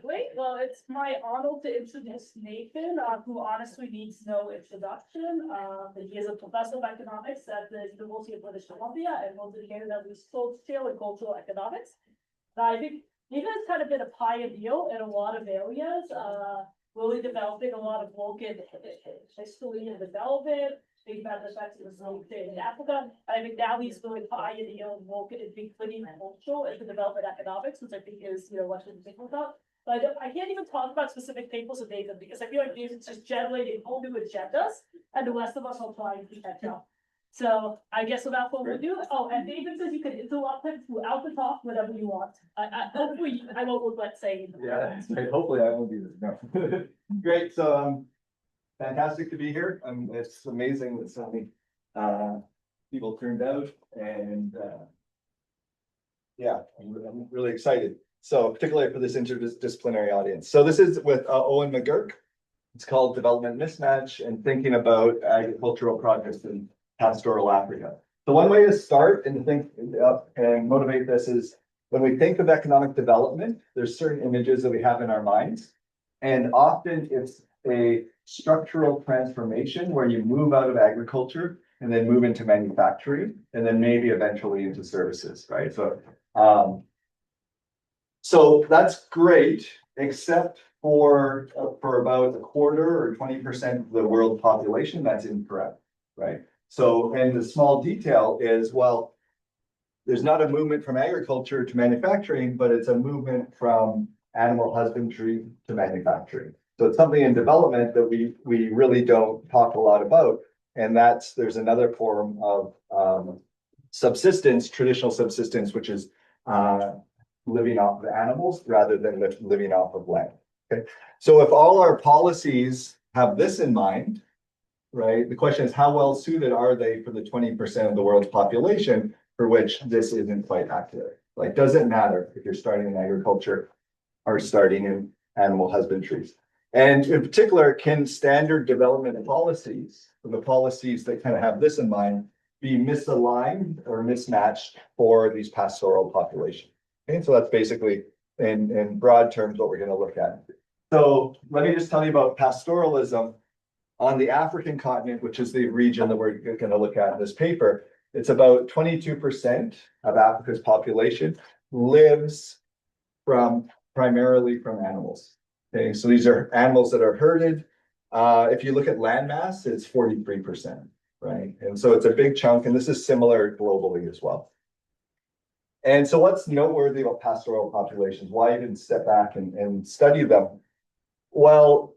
Great. Well, it's my honor to introduce Nathan, who honestly needs no introduction. He is a professor of economics at the University of British Columbia and holds a degree in social and cultural economics. I think Nathan's kind of been a pioneer in a lot of areas, really developing a lot of work in history and development. Think about the fact that was in Africa. I think now he's doing pioneer work in including cultural and the development economics, which I think is, what we're thinking about. But I can't even talk about specific papers of Nathan because I feel like Nathan's just generating whole new agendas, and the rest of us are trying to catch up. So I guess without further ado, and Nathan says you can interrupt him throughout the talk, whatever you want. Hopefully I won't regret saying. Yeah, that's right. Hopefully I won't do this. No. Great. So fantastic to be here. It's amazing that so many people turned out, and yeah, I'm really excited. So particularly for this interdisciplinary audience. So this is with Owen McGurk. It's called Development Mismatch and Thinking About Agricultural Projects in Pastoral Africa. So one way to start and to think and motivate this is when we think of economic development, there's certain images that we have in our minds. And often it's a structural transformation where you move out of agriculture and then move into manufacturing and then maybe eventually into services, right? So that's great, except for about a quarter or 20% of the world population, that's incorrect, right? So, and the small detail is, well, there's not a movement from agriculture to manufacturing, but it's a movement from animal husbandry to manufacturing. So it's something in development that we really don't talk a lot about. And there's another form of subsistence, traditional subsistence, which is living off of animals rather than living off of land. Okay, so if all our policies have this in mind, right, the question is how well suited are they for the 20% of the world's population for which this isn't quite accurate? Like, does it matter if you're starting in agriculture or starting in animal husbandry? And in particular, can standard development policies, the policies that kind of have this in mind, be misaligned or mismatched for these pastoral populations? Okay, so that's basically in broad terms what we're going to look at. So let me just tell you about pastoralism on the African continent, which is the region that we're going to look at in this paper. It's about 22% of Africa's population lives primarily from animals. Okay, so these are animals that are herded. If you look at land mass, it's 43%, right? And so it's a big chunk, and this is similar globally as well. And so what's noteworthy about pastoral populations? Why even step back and study them? Well,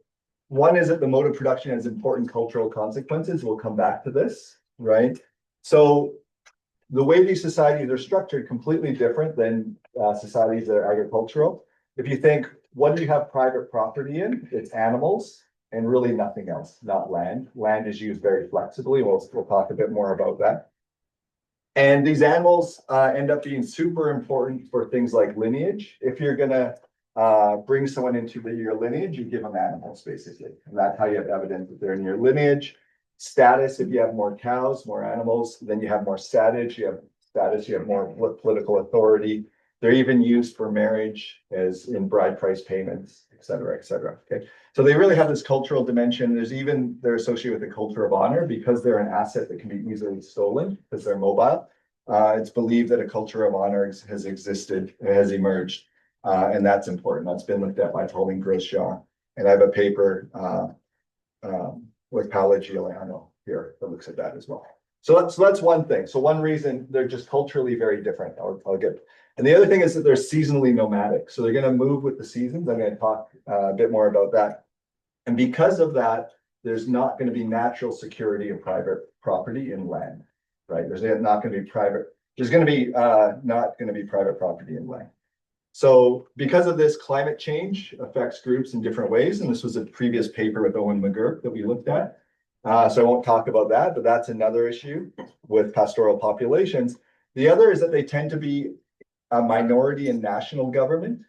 one is that the mode of production has important cultural consequences. We'll come back to this, right? So the way these societies are structured completely different than societies that are agricultural. If you think, what do you have private property in? It's animals and really nothing else, not land. Land is used very flexibly. We'll talk a bit more about that. And these animals end up being super important for things like lineage. If you're gonna bring someone into your lineage, you give them animals basically. And that's how you have evidence that they're in your lineage. Status, if you have more cows, more animals, then you have more status, you have more political authority. They're even used for marriage as in bride price payments, et cetera, okay? So they really have this cultural dimension. They're associated with the culture of honor because they're an asset that can be easily stolen because they're mobile. It's believed that a culture of honor has existed, and has emerged, and that's important. That's been looked at by Pauline Gross-Jean. And I have a paper with Paolo Giuliano here that looks at that as well. So that's one thing. So one reason they're just culturally very different. I'll get. And the other thing is that they're seasonally nomadic. So they're going to move with the seasons. I'm going to talk a bit more about that. And because of that, there's not going to be natural security of private property in land, right? There's not going to be private property in land. So because of this, climate change affects groups in different ways. And this was a previous paper with Owen McGurk that we looked at. So I won't talk about that, but that's another issue with pastoral populations. The other is that they tend to be a minority in national government.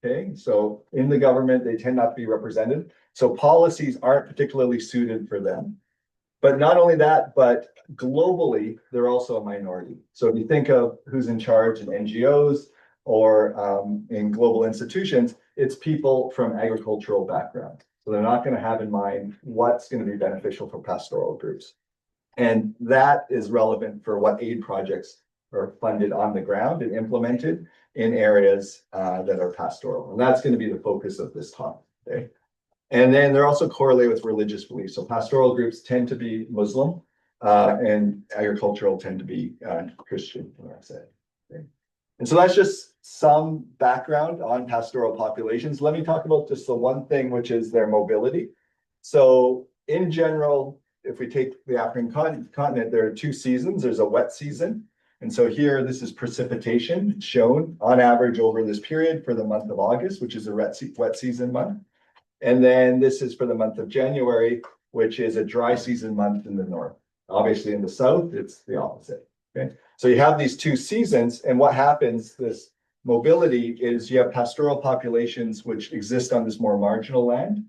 Okay, so in the government, they tend not to be represented. So policies aren't particularly suited for them. But not only that, but globally, they're also a minority. So if you think of who's in charge in NGOs or in global institutions, it's people from agricultural backgrounds. So they're not going to have in mind what's going to be beneficial for pastoral groups. And that is relevant for what aid projects are funded on the ground and implemented in areas that are pastoral. And that's going to be the focus of this talk today. And then they're also correlated with religious beliefs. So pastoral groups tend to be Muslim and agricultural tend to be Christian, like I said. Okay. And so that's just some background on pastoral populations. Let me talk about just the one thing, which is their mobility. So in general, if we take the African continent, there are two seasons. There's a wet season. And so here, this is precipitation shown on average over this period for the month of August, which is a wet season month. And then this is for the month of January, which is a dry season month in the north. Obviously in the south, it's the opposite, okay? So you have these two seasons, and what happens, this mobility is you have pastoral populations which exist on this more marginal land.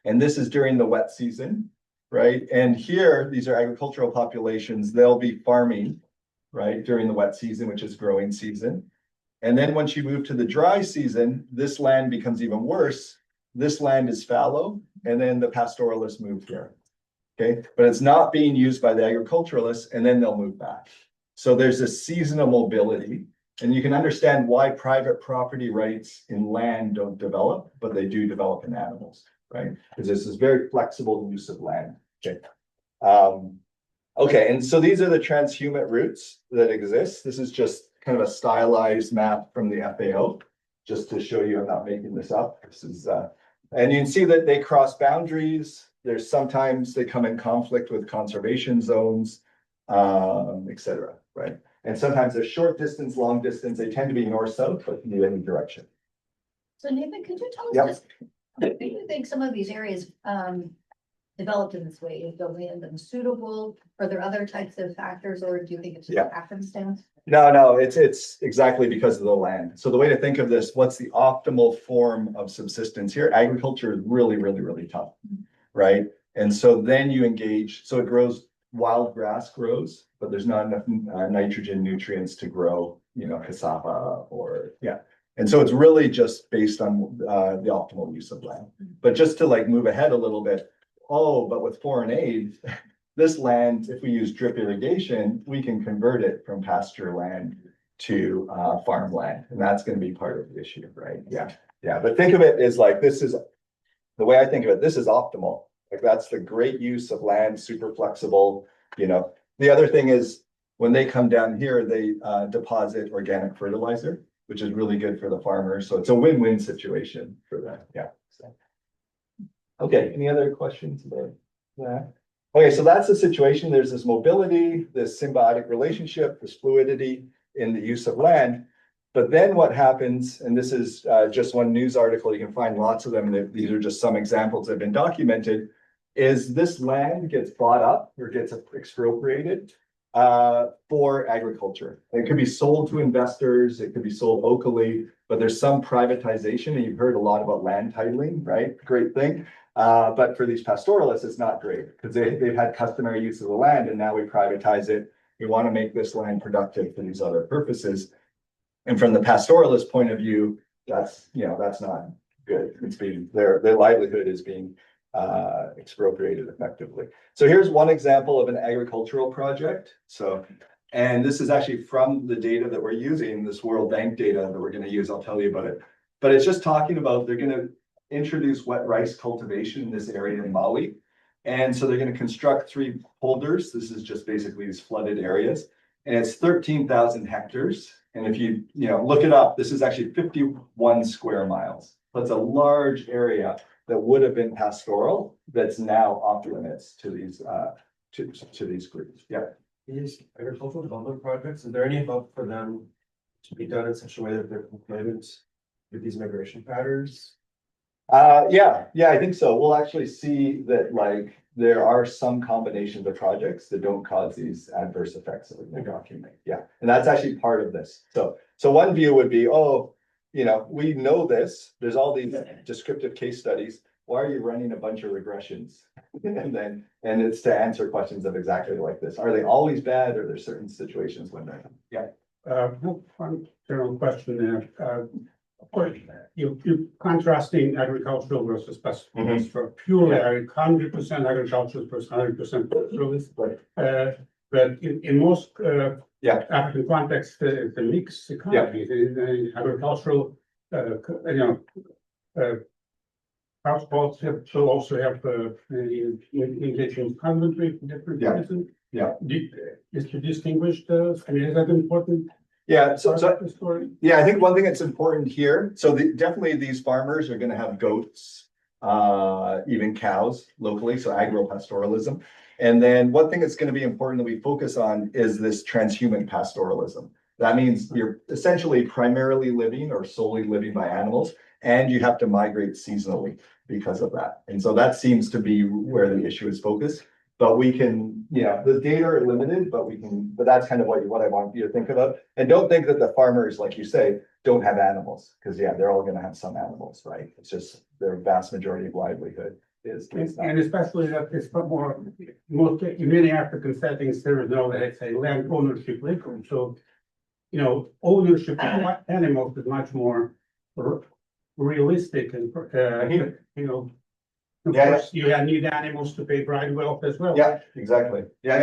And this is during the wet season, right? And here, these are agricultural populations, they'll be farming, right, during the wet season, which is growing season. And then once you move to the dry season, this land becomes even worse. This land is fallow, and then the pastoralists move here, okay? But it's not being used by the agriculturalists, and then they'll move back. So there's a seasonal mobility, and you can understand why private property rights in land don't develop, but they do develop in animals, right? Because this is very flexible use of land, okay? Okay, and so these are the transhumant routes that exist. This is just kind of a stylized map from the FAO, just to show you I'm not making this up. This is, and you can see that they cross boundaries. There's sometimes they come in conflict with conservation zones, et cetera, right? And sometimes they're short distance, long distance. They tend to be north-south, but can be any direction. So Nathan, could you tell us Yep. just, do you think some of these areas developed in this way? Is the land unsuitable? Are there other types of factors, or do you think it's just Yeah. happenstance? No, it's exactly because of the land. So the way to think of this, what's the optimal form of subsistence here? Agriculture is really, really, really tough, right? And so then you engage, so it grows, wild grass grows, but there's not enough nitrogen nutrients to grow, you know, cassava or, yeah. And so it's really just based on the optimal use of land. But just to like move ahead a little bit, but with foreign aid, this land, if we use drip irrigation, we can convert it from pasture land to farmland. And that's going to be part of the issue, right? Yeah. But think of it as like, this is the way I think of it, this is optimal. Like that's the great use of land, super flexible, you know. The other thing is when they come down here, they deposit organic fertilizer, which is really good for the farmers. So it's a win-win situation for them. Yeah. So. Okay, any other questions about that? Okay, so that's the situation. There's this mobility, this symbiotic relationship, this fluidity in the use of land. But then what happens, and this is just one news article, you can find lots of them, these are just some examples that have been documented, is this land gets bought up or gets expropriated for agriculture. It could be sold to investors, it could be sold locally, but there's some privatization, and you've heard a lot about land titling, right? Great thing. But for these pastoralists, it's not great because they've had customary use of the land and now we privatize it. We want to make this land productive for these other purposes. And from the pastoralist point of view, that's not good. It's being their livelihood is being expropriated effectively. So here's one example of an agricultural project. And this is actually from the data that we're using, this World Bank data that we're going to use. I'll tell you about it. But it's just talking about they're going to introduce wet rice cultivation in this area in Mali. And so they're going to construct 3 polders. This is just basically these flooded areas. And it's 13,000 hectares. And if you look it up, this is actually 51 square miles. That's a large area that would have been pastoral that's now off limits to these to these groups. Yeah. These agricultural development projects, is there any hope for them to be done in such a way that they're compliant with these migration patterns? Yeah, I think so. We'll actually see that like there are some combinations of projects that don't cause these adverse effects that we document. Yeah, and that's actually part of this. So one view would be, we know this. There's all these descriptive case studies. Why are you running a bunch of regressions? and it's to answer questions of exactly like this. Are they always bad, or are there certain situations when they're general question there. Of course, you're contrasting agricultural versus pastoralist for purely 100% agricultural versus 100% pastoralist. Right. But in most Yeah. African contexts, the mixed economy, the agricultural, households will also have engage in husbandry for different Yeah. reasons. Yeah. Is to distinguish those, I mean, is that important? Yeah, part of the story? yeah, I think one thing that's important here, so definitely these farmers are gonna have goats, even cows locally, so agro-pastoralism. And then one thing that's gonna be important that we focus on is this transhuman pastoralism. That means you're essentially primarily living or solely living by animals, and you have to migrate seasonally because of that. And so that seems to be where the issue is focused. But we can, the data are limited, but that's kind of what I want you to think about. And don't think that the farmers, like you say, don't have animals, because they're all gonna have some animals, right? It's just their vast majority of livelihood is. And especially that it's more, in many African settings, there is no, let's say, land ownership legal. So, ownership of animals is much more realistic and, of Yeah, course, you need animals to pay bride wealth as well. Yeah, exactly. Yeah,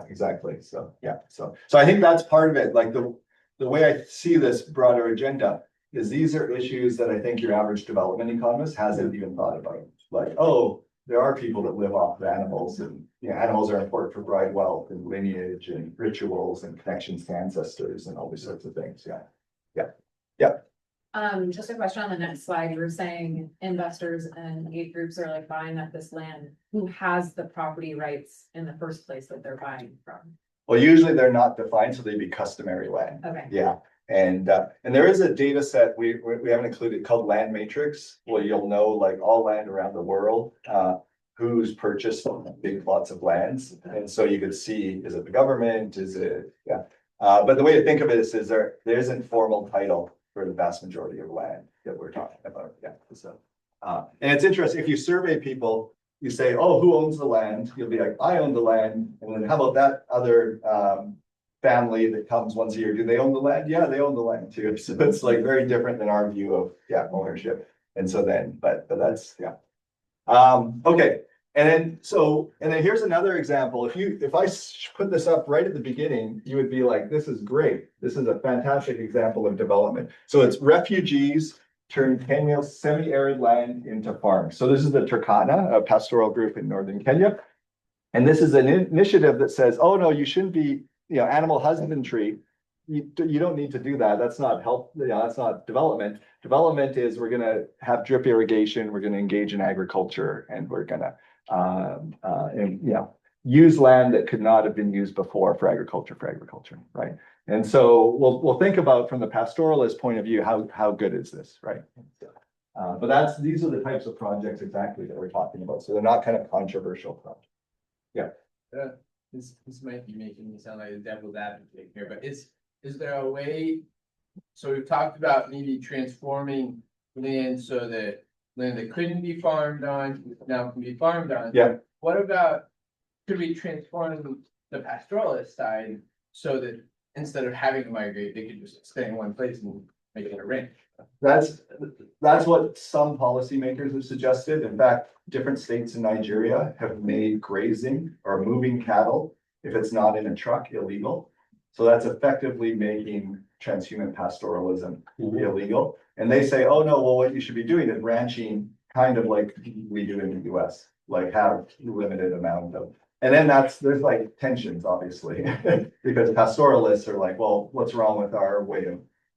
exactly. So, so I think that's part of it. Like the way I see this broader agenda is these are issues that I think your average development economist hasn't even thought about. Like, oh, there are people that live off of animals, and animals are important for bride wealth and lineage and rituals and connections to ancestors and all these sorts of things. Yeah. Just a question on the next slide, you were saying investors and aid groups are like buying up this land. Who has the property rights in the first place that they're buying from? Well, usually they're not defined, so they'd be customary land. Okay. Yeah, and there is a data set we haven't included called Land Matrix, where you'll know like all land around the world, who's purchased big plots of lands, and so you could see, is it the government, is it, but the way to think of it is there isn't formal title for the vast majority of land that we're talking about, so. And it's interesting, if you survey people, you say, oh, who owns the land? You'll be like, I own the land. And then how about that other family that comes once a year? Do they own the land? Yeah, they own the land too. So it's like very different than our view of ownership. And so then, but that's okay. And then here's another example. If I put this up right at the beginning, you would be like, this is great. This is a fantastic example of development. So it's refugees turn Kenya's semi-arid land into farms. So this is the Turkana, a pastoral group in northern Kenya. And this is an initiative that says, oh no, you shouldn't be, animal husbandry. You don't need to do that. That's not help, that's not development. Development is we're gonna have drip irrigation, we're gonna engage in agriculture, and we're gonna use land that could not have been used before for agriculture, right? And so we'll think about from the pastoralist point of view, how good is this, right? But these are the types of projects exactly that we're talking about. So they're not kind of controversial projects. This might be making me sound like a devil's advocate here, but is there a way? So we've talked about maybe transforming land so that land that couldn't be farmed on now can be farmed on. Yeah. What about, could we transform the pastoralist side so that instead of having to migrate, they could just stay in one place and make it a range? That's what some policymakers have suggested. In fact, different states in Nigeria have made grazing or moving cattle, if it's not in a truck, illegal. So that's effectively making transhuman pastoralism illegal. And they say, oh no, well, what you should be doing is ranching, kind of like we do in the US, like have limited amount of, and then there's like tensions, obviously, because pastoralists are like, well, what's wrong with our way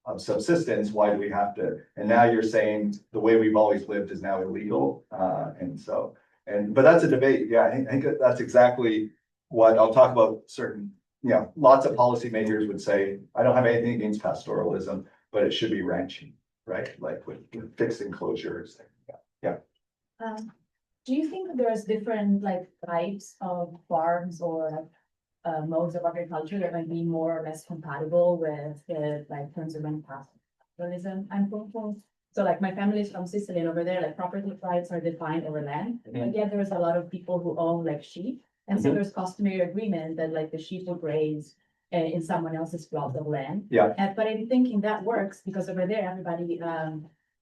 of subsistence? Why do we have to? And now you're saying the way we've always lived is now illegal. But that's a debate. Yeah, I think that's exactly what I'll talk about. Certain, lots of policymakers would say, I don't have anything against pastoralism, but it should be ranching, right? Like with fixed enclosures. Do you think there's different types of farms or modes of agriculture that might be more or less compatible with the consumer pastoralism and proposed? So my family is from Sicily, and over there, property rights are defined over land. But yet there's a lot of people who own sheep. And so there's customary agreement that the sheep will graze in someone else's plot of land. Yeah. But I'm thinking that works because over there, everybody,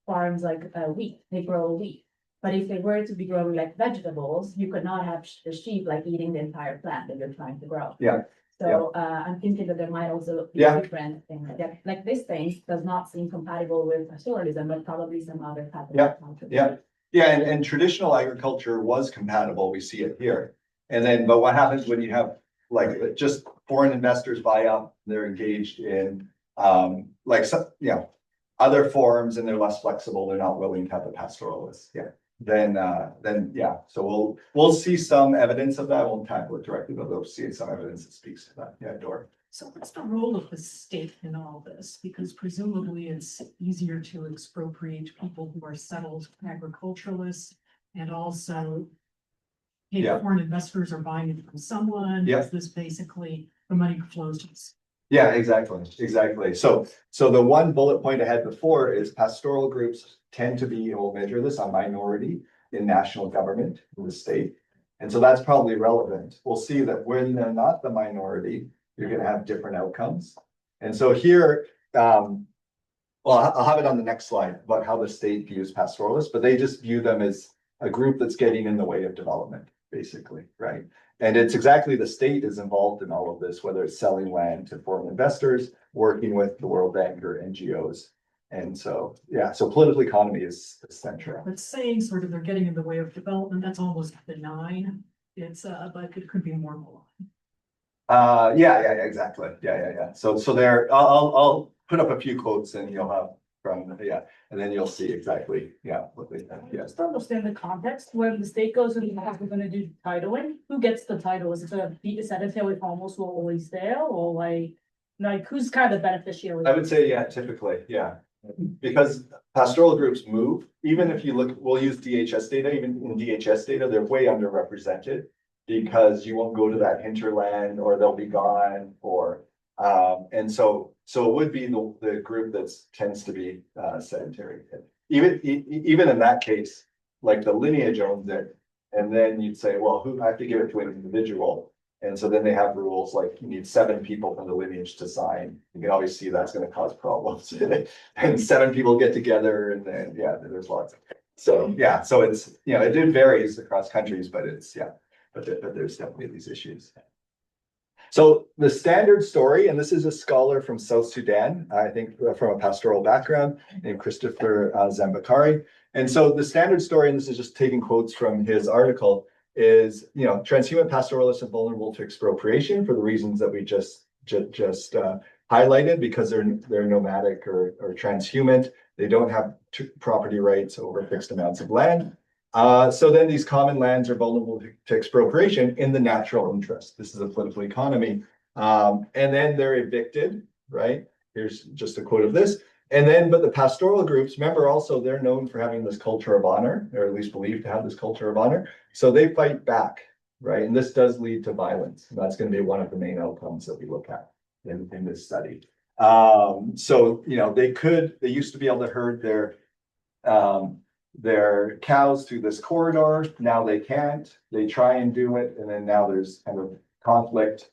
farms like, wheat, they grow wheat. But if they were to be growing like vegetables, you could not have the sheep like eating the entire plant that you're trying to grow. Yeah. So, I'm thinking that there might also be Yeah. different things, like this thing does not seem compatible with pastoralism, but probably some other type of. Yeah. Yeah. Yeah, and traditional agriculture was compatible, we see it here. And then, but what happens when you have like just foreign investors buy up, they're engaged in like some, you know, other forms and they're less flexible, they're not willing to have a pastoralist, yeah. Then yeah, so we'll see some evidence of that, I won't tackle it directly, but we'll see some evidence that speaks to that, yeah, Dora. So what's the role of the state in all this? Because presumably it's easier to expropriate people who are settled agriculturalists and also hey, Yeah. foreign investors are buying it from someone. Yeah. Is this basically the money flows to the Yeah, exactly. So the one bullet point I had before is pastoral groups tend to be, and we'll measure this, a minority in national government in the state. And so that's probably relevant. We'll see that when they're not the minority, you're gonna have different outcomes. And so here, well, I'll have it on the next slide about how the state views pastoralists, but they just view them as a group that's getting in the way of development, basically, right? And it's exactly the state is involved in all of this, whether it's selling land to foreign investors, working with the World Bank or NGOs. And so, yeah, so political economy is central. But saying sort of they're getting in the way of development, that's almost benign. It's but it could be more malign. Yeah, exactly. Yeah. So there, I'll put up a few quotes and you'll have from, yeah, and then you'll see exactly, yeah, what they think, yes. Just to understand the context, when the state goes and we're gonna do titling, who gets the title? Is it gonna be the sanitary almost will always there, or like who's kind of the beneficiary? I would say, yeah, typically, yeah. Because pastoral groups move, even if you look, we'll use DHS data, even in DHS data, they're way underrepresented. Because you won't go to that hinterland or they'll be gone or, and so it would be the group that tends to be sedentary. Even in that case, like the lineage owns it, and then you'd say, well, who I have to give it to an individual. And so then they have rules like you need 7 people from the lineage to sign. You can always see that's gonna cause problems. And 7 people get together and then, yeah, there's lots of. So, yeah, so it's, you know, it varies across countries, but it's, yeah, but there's definitely these issues. So the standard story, and this is a scholar from South Sudan, I think from a pastoral background named Christopher Zambakari. And so the standard story, and this is just taking quotes from his article, is, you know, transhuman pastoralists are vulnerable to expropriation for the reasons that we just highlighted, because they're nomadic or transhuman. They don't have property rights over fixed amounts of land. So then these common lands are vulnerable to expropriation in the natural interest. This is a political economy. And then they're evicted, right? Here's just a quote of this. And then, but the pastoral groups, remember also, they're known for having this culture of honor, or at least believed to have this culture of honor. So they fight back, right? And this does lead to violence. And that's going to be one of the main outcomes that we look at in this study. So, you know, they used to be able to herd their cows through this corridor. Now they can't. They try and do it, and then now there's kind of conflict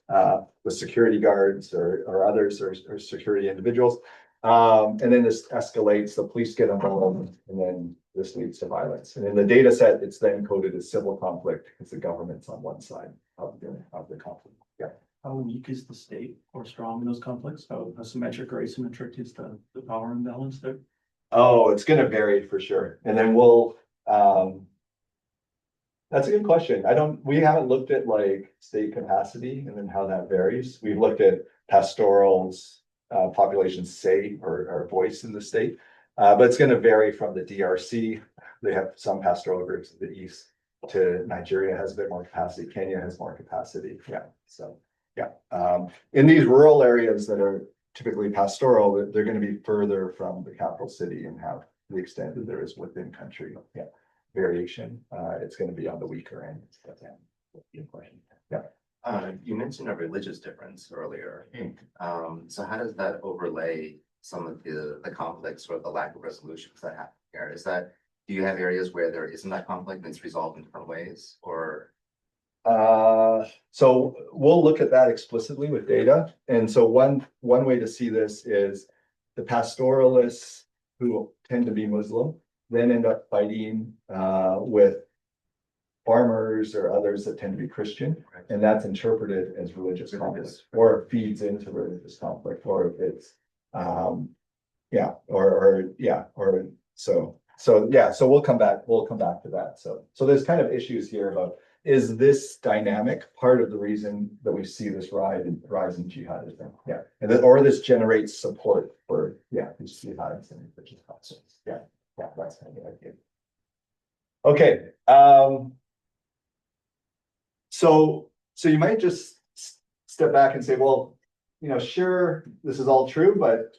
with security guards or others or security individuals. And then this escalates, the police get involved, and then this leads to violence. And in the data set, it's then coded as civil conflict because the government's on one side of the conflict. Yeah. How weak is the state or strong in those conflicts? How symmetric or asymmetric is the power imbalance there? Oh, it's gonna vary for sure. And then that's a good question. We haven't looked at like state capacity and then how that varies. We've looked at pastoral's population say or voice in the state. But it's gonna vary from the DRC. They have some pastoral groups in the east to Nigeria has a bit more capacity. Kenya has more capacity. Yeah, so yeah. In these rural areas that are typically pastoral, they're going to be further from the capital city and have the extent that there is within country variation. It's going to be on the weaker end. Yeah. You mentioned a religious difference earlier. So how does that overlay some of the conflicts or the lack of resolutions that happen here? Do you have areas where there isn't that conflict and it's resolved in different ways, or? So we'll look at that explicitly with data. And so one way to see this is the pastoralists who tend to be Muslim, then end up fighting with farmers or others that tend to be Christian, and that's interpreted as religious conflict, or it feeds into religious conflict, or if it's, yeah, or so we'll come back to that. So there's kind of issues here about, is this dynamic part of the reason that we see this rise in jihadism? Yeah, and then, or this generates support for, these jihadists and religious concepts. Yeah, that's kind of the idea. Okay, so you might just step back and say, well, sure, this is all true, but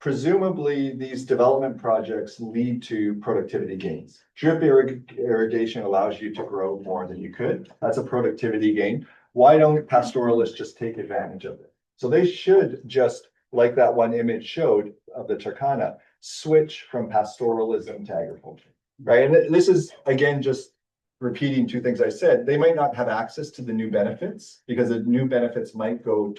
presumably these development projects lead to productivity gains. Drip irrigation allows you to grow more than you could. That's a productivity gain. Why don't pastoralists just take advantage of it? So they should just, like that one image showed of the Turkana, switch from pastoralism to agriculture, right? And this is, again, just repeating two things I said. They might not have access to the new benefits because the new benefits might go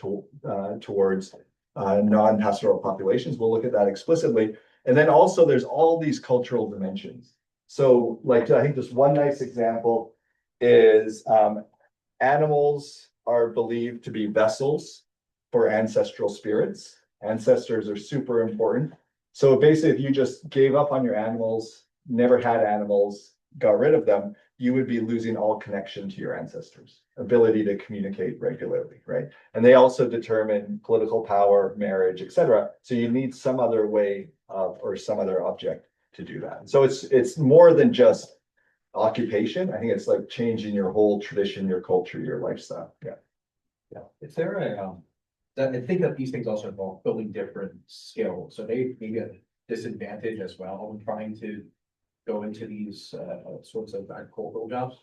towards non-pastoral populations. We'll look at that explicitly. And then also there's all these cultural dimensions. So like, I think just one nice example is animals are believed to be vessels for ancestral spirits. Ancestors are super important. So basically, if you just gave up on your animals, never had animals, got rid of them, you would be losing all connection to your ancestors, ability to communicate regularly, right? And they also determine political power, marriage, etc. So you need some other way of, or some other object to do that. So it's more than just occupation. I think it's like changing your whole tradition, your culture, your lifestyle. Yeah. Is there I think that these things also involve building different skills, so they maybe a disadvantage as well when trying to go into these sorts of agricultural jobs?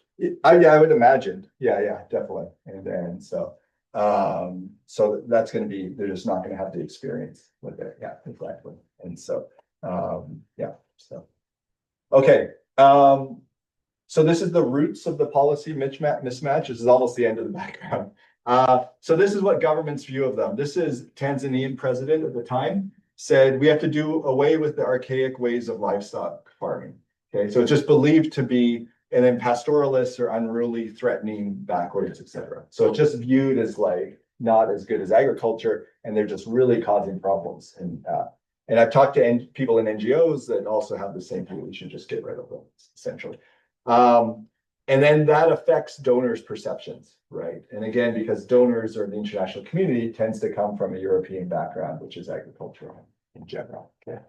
I would imagine. Yeah, definitely. And then so that's going to be, they're just not going to have the experience with it. Yeah, exactly. And so okay. So this is the roots of the policy mismatch. This is almost the end of the background. So this is what government's view of them. This is Tanzanian president at the time said we have to do away with the archaic ways of livestock farming. Okay, so it's just believed to be, and then pastoralists are unruly, threatening, backwards, etc. So it's just viewed as like not as good as agriculture, and they're just really causing problems. And I've talked to people in NGOs that also have the same view. We should just get rid of them, essentially. And then that affects donors' perceptions, right? And again, because donors or the international community tends to come from a European background, which is agricultural in general. Okay.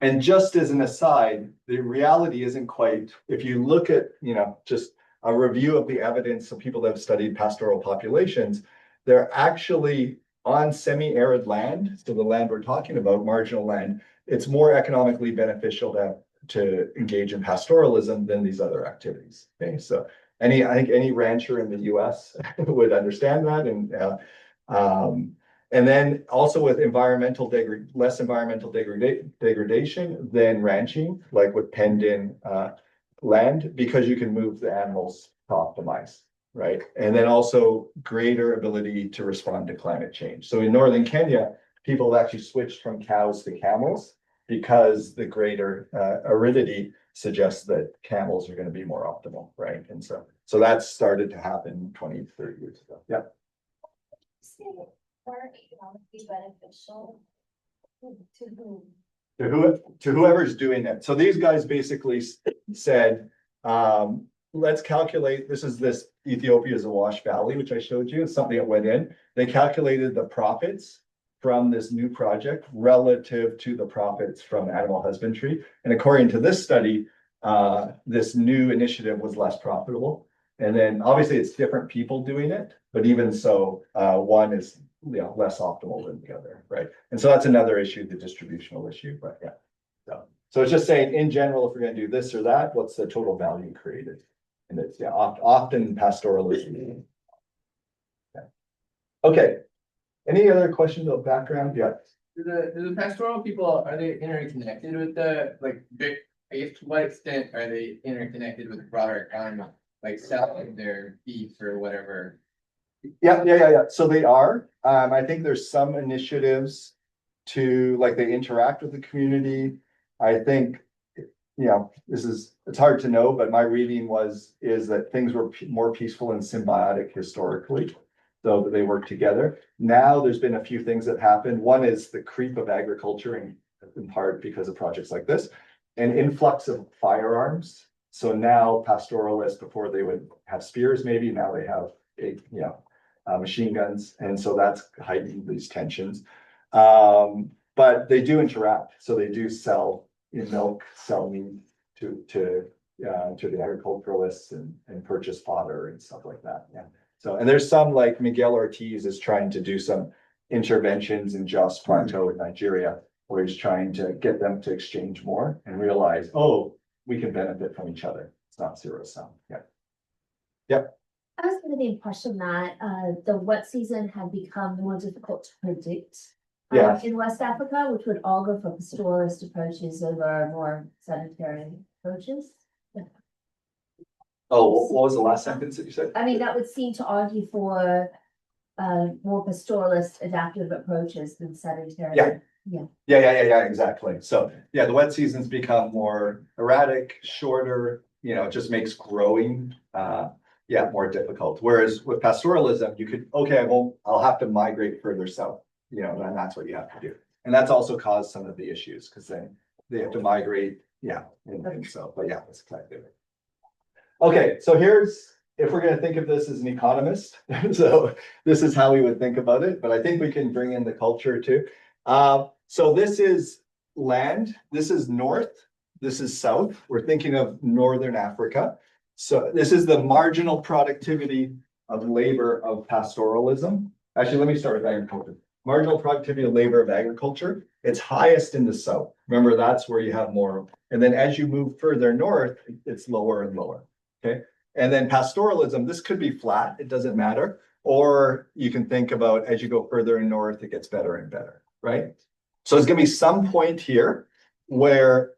And just as an aside, the reality isn't quite, if you look at, just a review of the evidence of people that have studied pastoral populations, they're actually on semi-arid land. So the land we're talking about, marginal land, it's more economically beneficial to engage in pastoralism than these other activities. Okay, so I think any rancher in the US would understand that. And then also with less environmental degradation than ranching, like with penned-in land, because you can move the animals to optimize, right? And then also greater ability to respond to climate change. So in northern Kenya, people have actually switched from cows to camels because the greater aridity suggests that camels are going to be more optimal, right? And so that started to happen 20, 30 years ago. Yeah. Are economically beneficial to whom? To whoever's doing it. So these guys basically said, let's calculate, this Ethiopia's Awash Valley, which I showed you, it's something that went in. They calculated the profits from this new project relative to the profits from animal husbandry. And according to this study, this new initiative was less profitable. And then obviously it's different people doing it, but even so, one is less optimal than the other, right? And so that's another issue, the distributional issue, but yeah. So it's just saying in general, if we're going to do this or that, what's the total value created? And it's often pastoralism. Yeah. Okay. Any other questions about background? Yeah. Do the pastoral people, are they interconnected with the, like, to what extent are they interconnected with the broader economy? like selling their beef or whatever. Yeah. So they are. I think there's some initiatives to, like, they interact with the community. I think, it's hard to know, but my reading is that things were more peaceful and symbiotic historically. So that they work together. Now there's been a few things that happened. One is the creep of agriculture in part because of projects like this, an influx of firearms. So now pastoralists, before they would have spears, maybe now they have machine guns, and so that's heightening these tensions. But they do interact, so they do sell milk, sell meat to the agriculturalists and purchase fodder and stuff like that. Yeah. So, and there's some, like Miguel Ortiz is trying to do some interventions in Jos Plateau in Nigeria, where he's trying to get them to exchange more and realize, oh, we can benefit from each other. It's not zero sum. Yeah. I was under the impression that the wet season had become more difficult to predict. Yeah. In West Africa, which would all go for pastoralist approaches over more sedentary approaches. Oh, what was the last sentence that you said? I mean, that would seem to argue for more pastoralist adaptive approaches than sedentary. Yeah, exactly. So, yeah, the wet seasons become more erratic, shorter, it just makes growing, more difficult. Whereas with pastoralism, you could, I'll have to migrate further south, and that's what you have to do. And that's also caused some of the issues, because then they have to migrate, and so, but yeah, it's effective. Okay, so if we're going to think of this as an economist, so this is how we would think about it, but I think we can bring in the culture too. So this is land, this is north, this is south. We're thinking of Northern Africa. So this is the marginal productivity of labor of pastoralism. Actually, let me start with agriculture. Marginal productivity of labor of agriculture. It's highest in the south. Remember, that's where you have more. And then as you move further north, it's lower and lower. Okay. And then pastoralism, this could be flat, it doesn't matter. Or you can think about as you go further north, it gets better and better, right? So there's going to be some point here where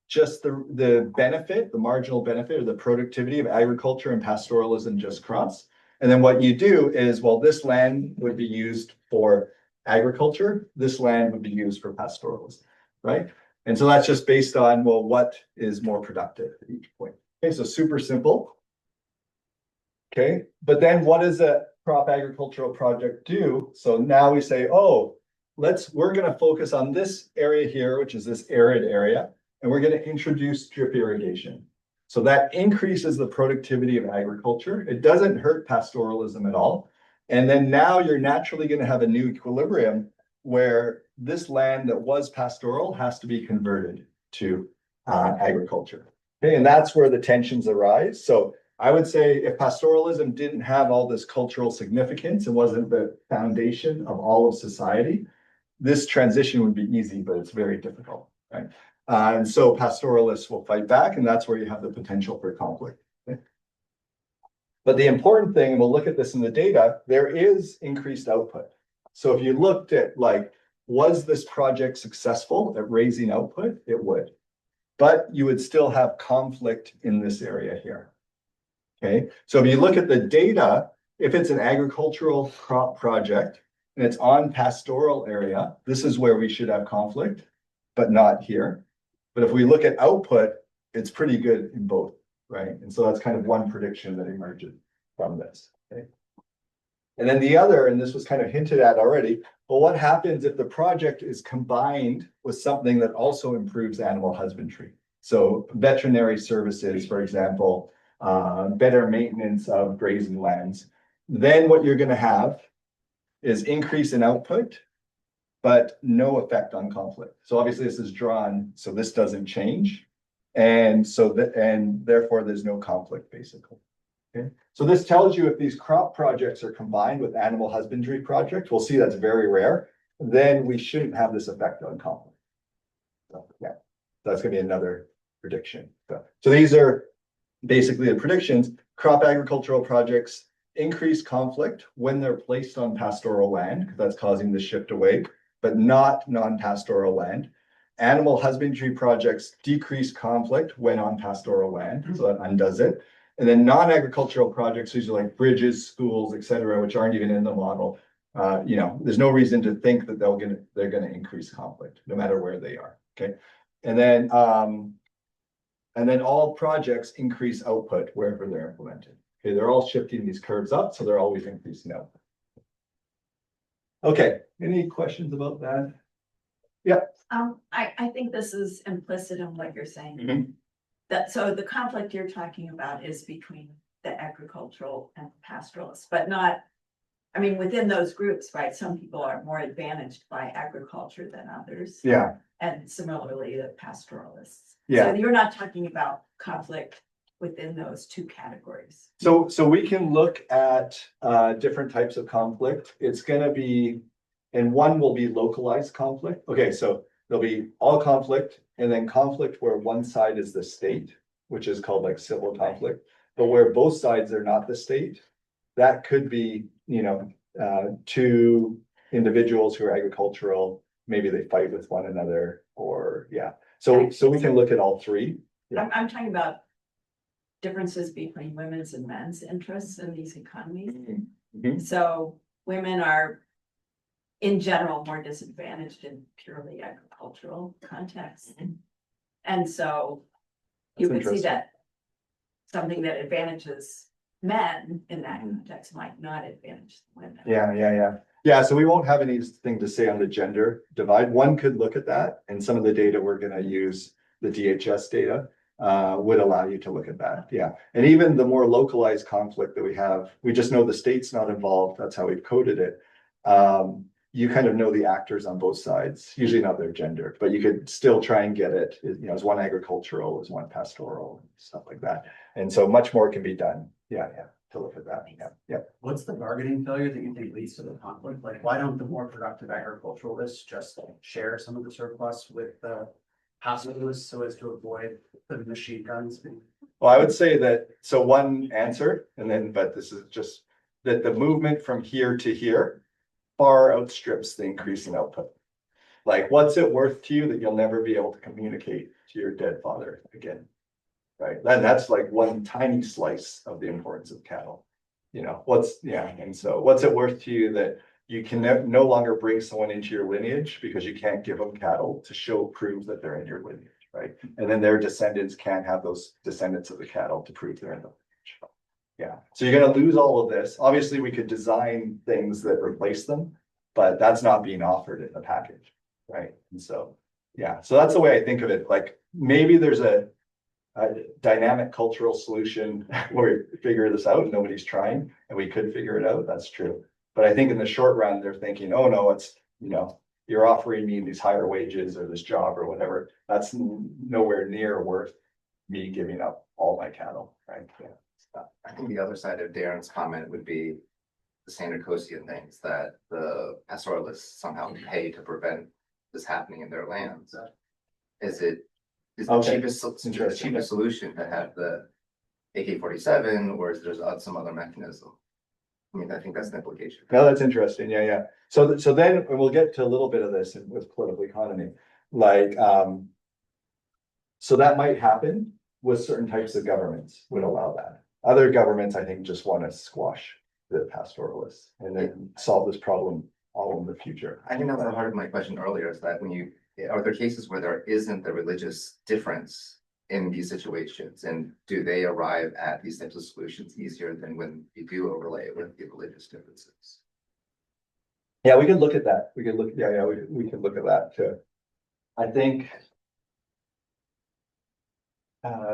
just the benefit, the marginal benefit or the productivity of agriculture and pastoralism just cross. And then what you do is, well, this land would be used for agriculture, this land would be used for pastoralism, right? And so that's just based on, well, what is more productive at each point. Okay, so super simple. Okay, but then what does a crop agricultural project do? So now we say, we're going to focus on this area here, which is this arid area, and we're going to introduce drip irrigation. So that increases the productivity of agriculture. It doesn't hurt pastoralism at all. And then now you're naturally going to have a new equilibrium where this land that was pastoral has to be converted to agriculture. Okay, and that's where the tensions arise. So I would say if pastoralism didn't have all this cultural significance, it wasn't the foundation of all of society, this transition would be easy, but it's very difficult, right? And so pastoralists will fight back, and that's where you have the potential for conflict. Okay? But the important thing, and we'll look at this in the data, there is increased output. So if you looked at, was this project successful at raising output? It would. But you would still have conflict in this area here. Okay, so if you look at the data, if it's an agricultural crop project and it's on pastoral area, this is where we should have conflict, but not here. But if we look at output, it's pretty good in both, right? And so that's kind of one prediction that emerges from this. Okay. And then the other, and this was kind of hinted at already, well, what happens if the project is combined with something that also improves animal husbandry? So veterinary services, for example, better maintenance of grazing lands. Then what you're going to have is increase in output, but no effect on conflict. So obviously this is drawn, so this doesn't change. And therefore there's no conflict basically. Okay. So this tells you if these crop projects are combined with animal husbandry projects, we'll see that's very rare, then we shouldn't have this effect on conflict. So, yeah, that's going to be another prediction. So these are basically the predictions. Crop agricultural projects increase conflict when they're placed on pastoral land, because that's causing the shift away, but not non-pastoral land. Animal husbandry projects decrease conflict when on pastoral land, so that undoes it. And then non-agricultural projects, these are like bridges, schools, et cetera, which aren't even in the model. There's no reason to think that they're gonna increase conflict, no matter where they are, okay? And then all projects increase output wherever they're implemented. Okay, they're all shifting these curves up, so they're always increasing output. Okay, any questions about that? I think this is implicit in what you're saying. Mhm. So the conflict you're talking about is between the agricultural and pastoralists, but not, I mean, within those groups, right? Some people are more advantaged by agriculture than others. Yeah, And similarly, the pastoralists. Yeah. So you're not talking about conflict within those two categories. so we can look at different types of conflict. It's gonna be, and one will be localized conflict. Okay, so there'll be all conflict and then conflict where one side is the state, which is called like civil conflict. But where both sides are not the state, that could be, two individuals who are agricultural, maybe they fight with one another or, yeah. So we can look at all three. I'm talking about differences between women's and men's interests in these economies. Mhm. So women are in general more disadvantaged in purely agricultural contexts. And so you That's could see interesting. that something that advantages men in that context might not advantage women. Yeah, so we won't have anything to say on the gender divide. One could look at that, and some of the data we're gonna use, the DHS data, would allow you to look at that, yeah. And even the more localized conflict that we have, we just know the state's not involved, that's how we've coded it. You kind of know the actors on both sides, usually not their gender, but you could still try and get it, is one agricultural, is one pastoral, stuff like that. And so much more can be done, yeah, to look at that, yeah. What's the bargaining failure that you think leads to the conflict? Like, why don't the more productive agriculturalists just share some of the surplus with the pastoralists so as to avoid the machine guns? Well, I would say that, so one answer, but this is just that the movement from here to here far outstrips the increase in output. Like, what's it worth to you that you'll never be able to communicate to your dead father again? Right, that's like one tiny slice of the importance of cattle. And so what's it worth to you that you can no longer bring someone into your lineage because you can't give them cattle to prove that they're in your lineage, right? And then their descendants can't have those descendants of the cattle to prove they're in the lineage. Yeah, so you're gonna lose all of this. Obviously, we could design things that replace them, but that's not being offered in the package, right? And so, yeah, so that's the way I think of it. Like, maybe there's a dynamic cultural solution where we figure this out and nobody's trying, and we could figure it out, that's true. But I think in the short run, they're thinking, oh no, it's, you're offering me these higher wages or this job or whatever. That's nowhere near worth me giving up all my cattle, right? Yeah. I think the other side of Darren's comment would be the standard Kosian things that the pastoralists somehow pay to prevent this happening in their lands. Is the Okay. cheapest solution to have the AK-47, or is there some other mechanism? I mean, I think that's the implication. No, that's interesting. Yeah. So then we'll get to a little bit of this with political economy. Like, so that might happen with certain types of governments would allow that. Other governments, I think, just want to squash the pastoralists and then solve this problem all in the future. I think that was the heart of my question earlier, is that are there cases where there isn't the religious difference in these situations? And do they arrive at these types of solutions easier than when you do overlay it with the religious differences? Yeah, we can look at that. We can look at that too. I think.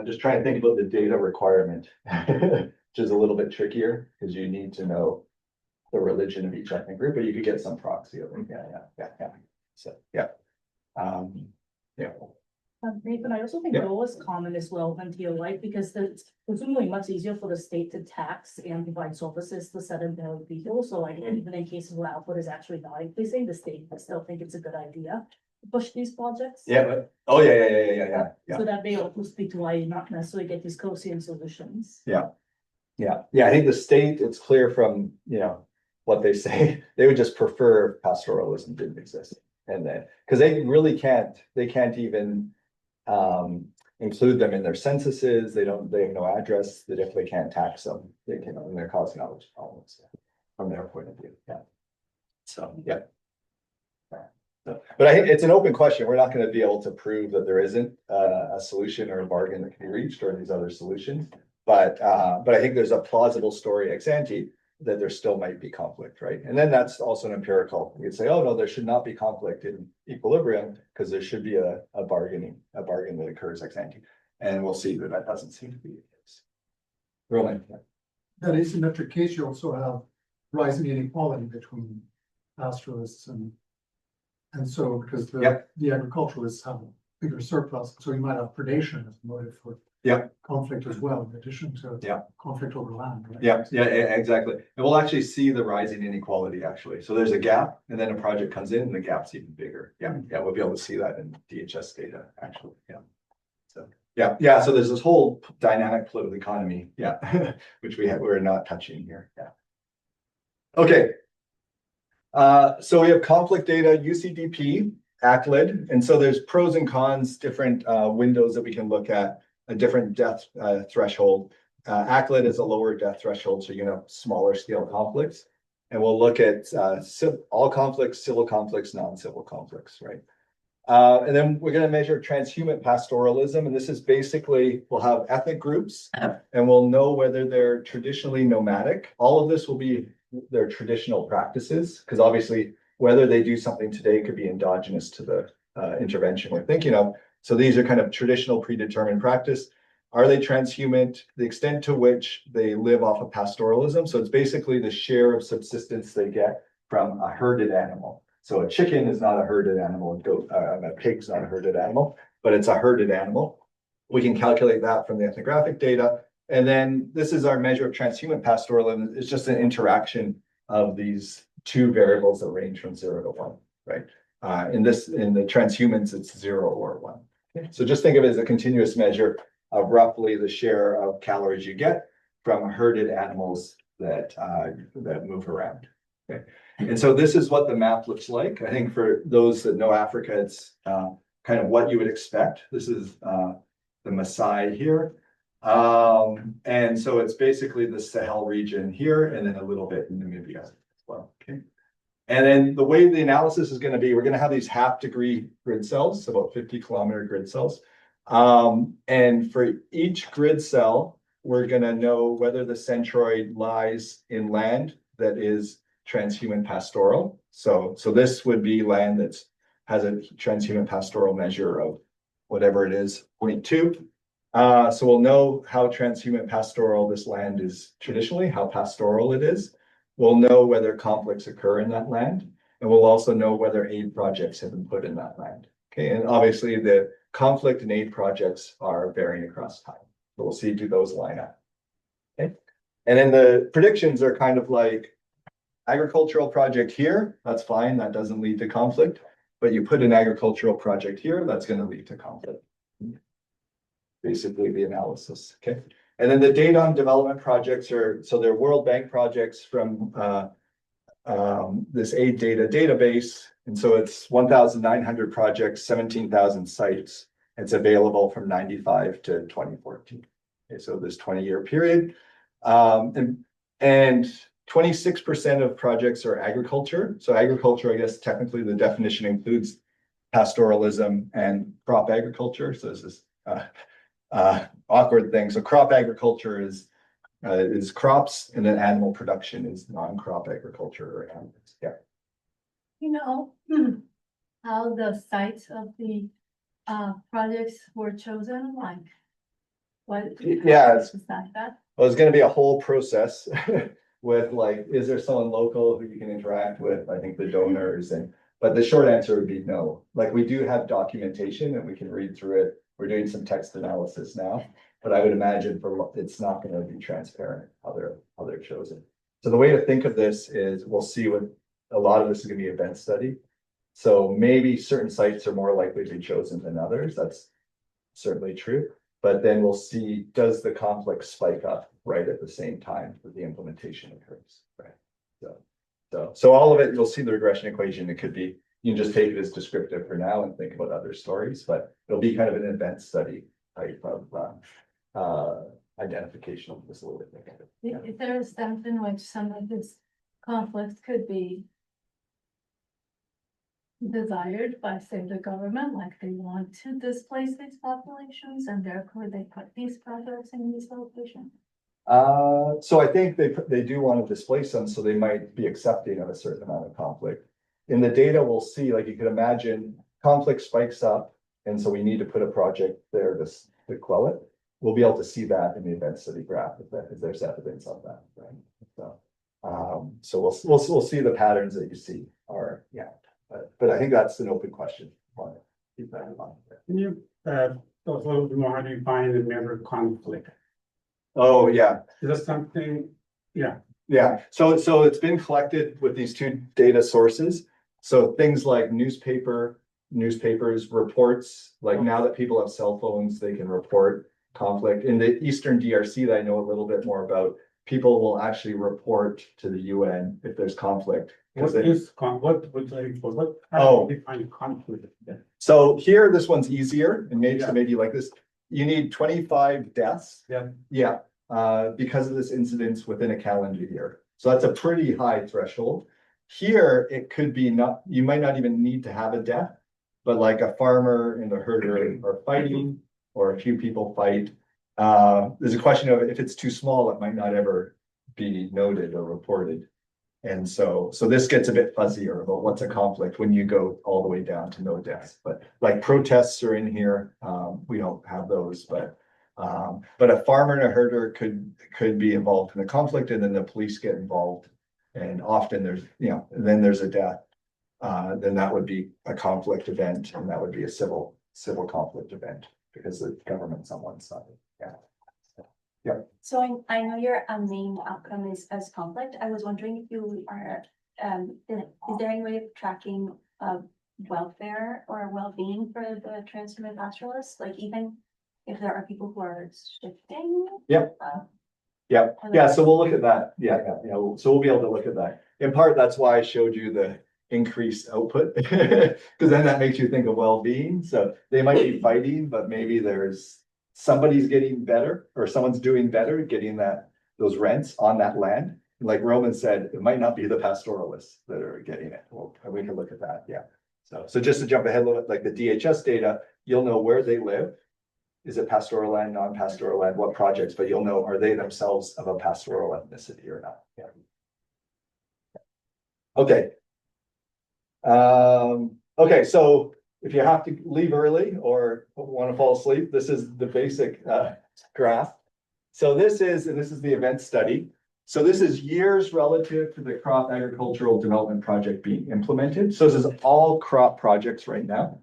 Just trying to think about the data requirement, which is a little bit trickier because you need to know the religion of each ethnic group, but you could get some proxy of them. Yeah. So, yeah. Nathan, I also think lowest common is relevant here, right? Because it's presumably much easier for the state to tax and provide services to sedentary people. So like even in cases where output is actually not increasing, the state I still think it's a good idea to push these projects. Yeah, but yeah. So that may also speak to why you not necessarily get these Kosian solutions. Yeah. I think the state, it's clear from, what they say, they would just prefer pastoralism didn't exist. And then, because they can't even, include them in their censuses, they have no address, they definitely can't tax them, they can, and they're causing all those problems from their point of view, yeah. So, yeah. But I think it's an open question. We're not going to be able to prove that there isn't a solution or a bargain that can be reached or these other solutions. But I think there's a plausible story ex ante that there still might be conflict, right? And then that's also an empirical. You could say, oh no, there should not be conflict in equilibrium because there should be a bargain that occurs ex ante. And we'll see that that doesn't seem to be the case. Roland. That asymmetric case, you also have rising inequality between pastoralists and so because the agriculturalists have a bigger surplus, so you might have predation as a motive for conflict as well, in addition to conflict over land. Right? Yeah, exactly. And we'll actually see the rising inequality actually. So there's a gap and then a project comes in and the gap's even bigger. Yeah, we'll be able to see that in DHS data actually. Yeah. So so there's this whole dynamic political economy, which we're not touching here. Yeah. Okay. So we have conflict data, UCDP, ACLID, and so there's pros and cons, different windows that we can look at, a different death threshold. ACLID is a lower death threshold, so you know smaller scale conflicts. And we'll look at all conflicts, civil conflicts, non-civil conflicts, right? And then we're going to measure transhuman pastoralism, and this is basically, we'll have ethnic groups, and we'll know whether they're traditionally nomadic. All of this will be their traditional practices, because obviously whether they do something today could be endogenous to the intervention we're thinking of. So these are kind of traditional predetermined practice. Are they transhuman? The extent to which they live off of pastoralism. So it's basically the share of subsistence they get from a herded animal. So a chicken is not a herded animal, a pig's not a herded animal, but it's a herded animal. We can calculate that from the ethnographic data. And then this is our measure of transhuman pastoralism. It's just an interaction of these two variables that range from 0 to 1, right? In the transhumans, it's 0 or 1. Okay. So just think of it as a continuous measure of roughly the share of calories you get from herded animals that move around. Okay. And so this is what the map looks like. I think for those that know Africa, it's kind of what you would expect. This is the Maasai here. And so it's basically the Sahel region here, and then a little bit in Namibia as well. Okay. And then the way the analysis is going to be, we're going to have these half-degree grid cells, so about 50-kilometer grid cells. And for each grid cell, we're going to know whether the centroid lies in land that is transhuman pastoral. So this would be land that has a transhuman pastoral measure of whatever it is, 0.2. So we'll know how transhuman pastoral this land is traditionally, how pastoral it is. We'll know whether conflicts occur in that land, and we'll also know whether aid projects have been put in that land. Okay, and obviously the conflict and aid projects are varying across time. So we'll see, do those line up? Okay, and then the predictions are kind of like agricultural project here, that's fine, that doesn't lead to conflict, but you put an agricultural project here, that's going to lead to conflict. Basically the analysis, okay? And then the data on development projects are, so they're World Bank projects from this aid data database. And so it's 1,900 projects, 17,000 sites. It's available from 95 to 2014. Okay, so this 20-year period. And 26% of projects are agriculture. So agriculture, I guess technically the definition includes pastoralism and crop agriculture. So this is awkward thing. So crop agriculture is crops, and then animal production is non-crop agriculture or animals. Yeah. You know, how the sites of the projects were chosen, like what? Yeah, Is that? Well, it's going to be a whole process with like, is there someone local who you can interact with? I think the donors but the short answer would be no. Like we do have documentation and we can read through it. We're doing some text analysis now, but I would imagine it's not going to be transparent how they're chosen. So the way to think of this is we'll see what a lot of this is going to be event study. So maybe certain sites are more likely to be chosen than others. That's certainly true. But then we'll see, does the conflict spike up right at the same time that the implementation occurs, right? So all of it, you'll see the regression equation. It could be, you can just take it as descriptive for now and think about other stories, but it'll be kind of an event study type of identification of this a little bit. Is there a sense in which some of this conflicts could be desired by, say, the government, like they want to displace these populations and therefore they put these projects in these locations? So I think they do want to displace them, so they might be accepting of a certain amount of conflict. In the data, we'll see, like you could imagine, conflict spikes up, and so we need to put a project there to quell it. We'll be able to see that in the event study graph if there's evidence of that, right? So we'll see the patterns that you see are, yeah. But I think that's an open question. Keep that in mind. Can you, talk a little bit more, how do you find and measure conflict? Oh, yeah. Is that something, yeah, Yeah, so it's been collected with these two data sources. So things like newspapers, reports, like now that people have cell phones, they can report conflict. In the Eastern DRC that I know a little bit more about, people will actually report to the UN if there's conflict. what how Oh. do you define conflict? So here, this one's easier, and maybe, Yeah. so maybe like this, you need 25 deaths. Yeah. Yeah, because of this incidence within a calendar year. So that's a pretty high threshold. Here, it could be not, you might not even need to have a death, but like a farmer and a herder are fighting, or a few people fight. There's a question of if it's too small, it might not ever be noted or reported. And so this gets a bit fuzzier about what's a conflict when you go all the way down to no deaths. But like protests are in here, we don't have those, but a farmer and a herder could be involved in a conflict, and then the police get involved. And often there's, then there's a death. Then that would be a conflict event, and that would be a civil conflict event because the government's on one side. Yeah. So I know your main outcome is as conflict. I was wondering if you are, is there any way of tracking welfare or well-being for the transhuman pastoralists? Like even if there are people who are shifting? Yep. Yeah, so we'll look at that. Yeah, so we'll be able to look at that. In part, that's why I showed you the increased output, because then that makes you think of well-being. So they might be fighting, but maybe somebody's getting better, or someone's doing better, getting those rents on that land. Like Roman said, it might not be the pastoralists that are getting it. Well, we can look at that, yeah. So just to jump ahead a little bit, like the DHS data, you'll know where they live. Is it pastoral land, non-pastoral land, what projects, but you'll know, are they themselves of a pastoral ethnicity or not? Yeah. Okay. Okay, so if you have to leave early or want to fall asleep, this is the basic graph. So this is the event study. So this is years relative to the crop agricultural development project being implemented. So this is all crop projects right now.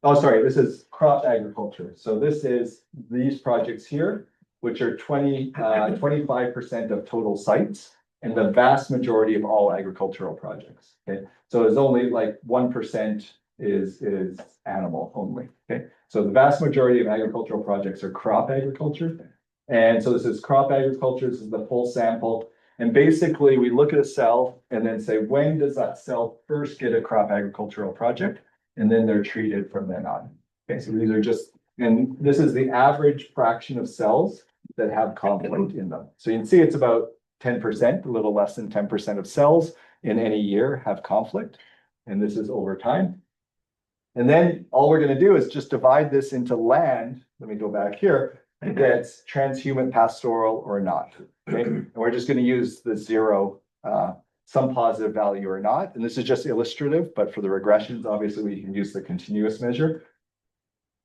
This is crop agriculture. So this is these projects here, which are 25% of total sites, and the vast majority of all agricultural projects. Okay, so there's only like 1% is animal only. Okay, so the vast majority of agricultural projects are crop agriculture. And so this is crop agriculture, this is the full sample. And basically we look at a cell and then say, when does that cell first get a crop agricultural project? And then they're treated from then on. Okay, so these are just, and this is the average fraction of cells that have conflict in them. So you can see it's about 10%, a little less than 10% of cells in any year have conflict. And this is over time. And then all we're going to do is just divide this into land. Let me go back here. That's transhuman pastoral or not. Okay, and we're just going to use the zero, some positive value or not. And this is just illustrative, but for the regressions, obviously we can use the continuous measure.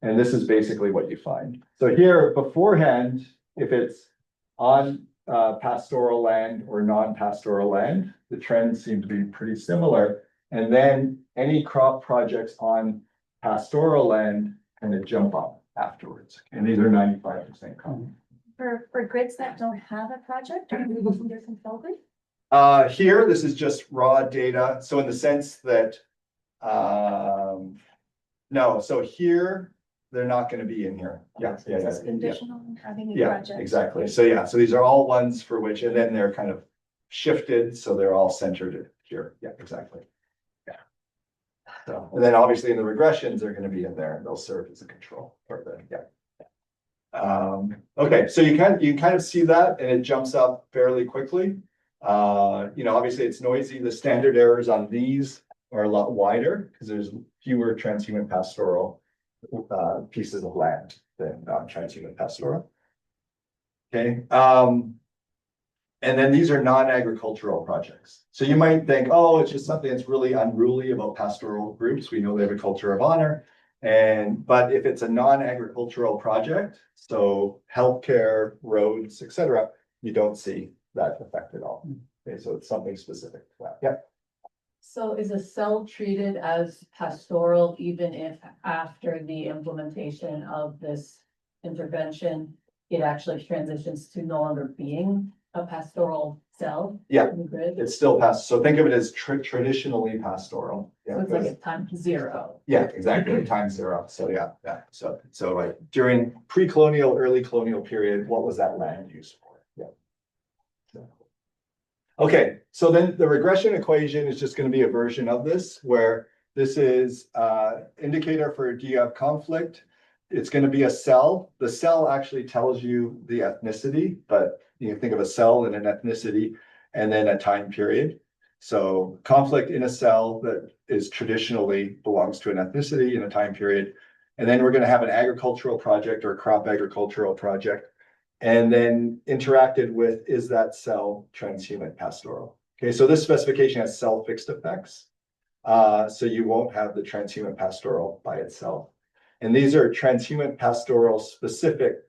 And this is basically what you find. So here beforehand, if it's on pastoral land or non-pastoral land, the trends seem to be pretty similar. And then any crop projects on pastoral land kind of jump up afterwards. And these are 95% common. For grids that don't have a project, are you looking to consult with? Here, this is just raw data. So in the sense that, no, so here, they're not going to be in here. Yeah. It's conditional on having a Yeah, project. exactly. So so these are all ones for which, and then they're kind of shifted. So they're all centered here. Yeah, exactly. Yeah. So, and then obviously in the regressions, they're going to be in there and they'll serve as a control for the, yeah. Okay, so you kind of see that and it jumps up fairly quickly. Obviously it's noisy. The standard errors on these are a lot wider because there's fewer transhuman pastoral pieces of land than transhuman pastoral. Okay, and then these are non-agricultural projects. So you might think, oh, it's just something that's really unruly about pastoral groups. We know they have a culture of honor. But if it's a non-agricultural project, so healthcare, roads, etc., you don't see that effect at all. Okay, so it's something specific to that. Yeah. So is a cell treated as pastoral even if after the implementation of this intervention, it actually transitions to no longer being a pastoral cell? Yeah, in the grid? it's still so think of it as traditionally pastoral. Yeah, So it's like at time zero. yeah, exactly, time zero. So yeah. So like during pre-colonial, early colonial period, what was that land used for? Yeah. Okay, so then the regression equation is just going to be a version of this where this is indicator for do you have conflict? It's going to be a cell. The cell actually tells you the ethnicity, but you can think of a cell and an ethnicity and then a time period. So conflict in a cell that is traditionally belongs to an ethnicity in a time period. And then we're going to have an agricultural project or crop agricultural project. And then interacted with, is that cell transhuman pastoral? Okay, so this specification has cell fixed effects. So you won't have the transhuman pastoral by itself. And these are transhuman pastoral specific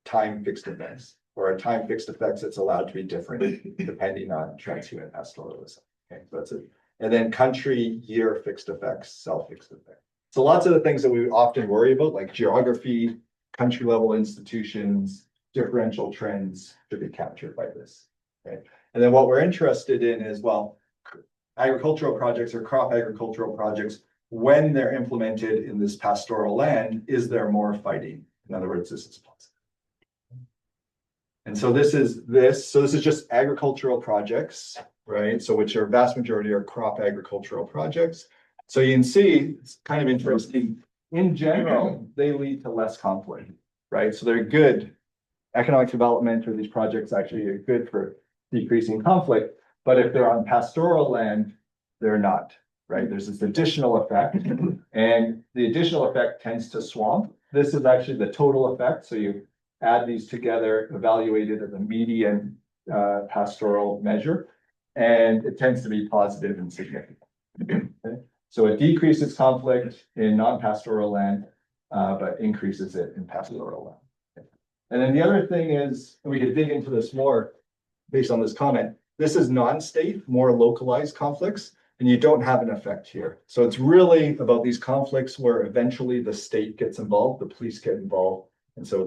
time fixed effects, or a time fixed effects that's allowed to be different depending on transhuman pastoralism. Okay, so that's it. And then country, year fixed effects, cell fixed effects. So lots of the things that we often worry about, like geography, country level institutions, differential trends should be captured by this. Okay. And then what we're interested in is, well, agricultural projects or crop agricultural projects, when they're implemented in this pastoral land, is there more fighting? In other words, this is positive. And so this is just agricultural projects, right? So which are vast majority are crop agricultural projects. So you can see it's kind of interesting. In general, they lead to less conflict, right? So they're good. Economic development or these projects actually are good for decreasing conflict. But if they're on pastoral land, they're not, right? There's this additional effect, and the additional effect tends to swamp. This is actually the total effect. So you add these together, evaluated as a median pastoral measure, and it tends to be positive and significant. Okay? So it decreases conflict in non-pastoral land, but increases it in pastoral land. Okay? And then the other thing is, and we could dig into this more based on this comment, this is non-state, more localized conflicts, and you don't have an effect here. So it's really about these conflicts where eventually the state gets involved, the police get involved. And so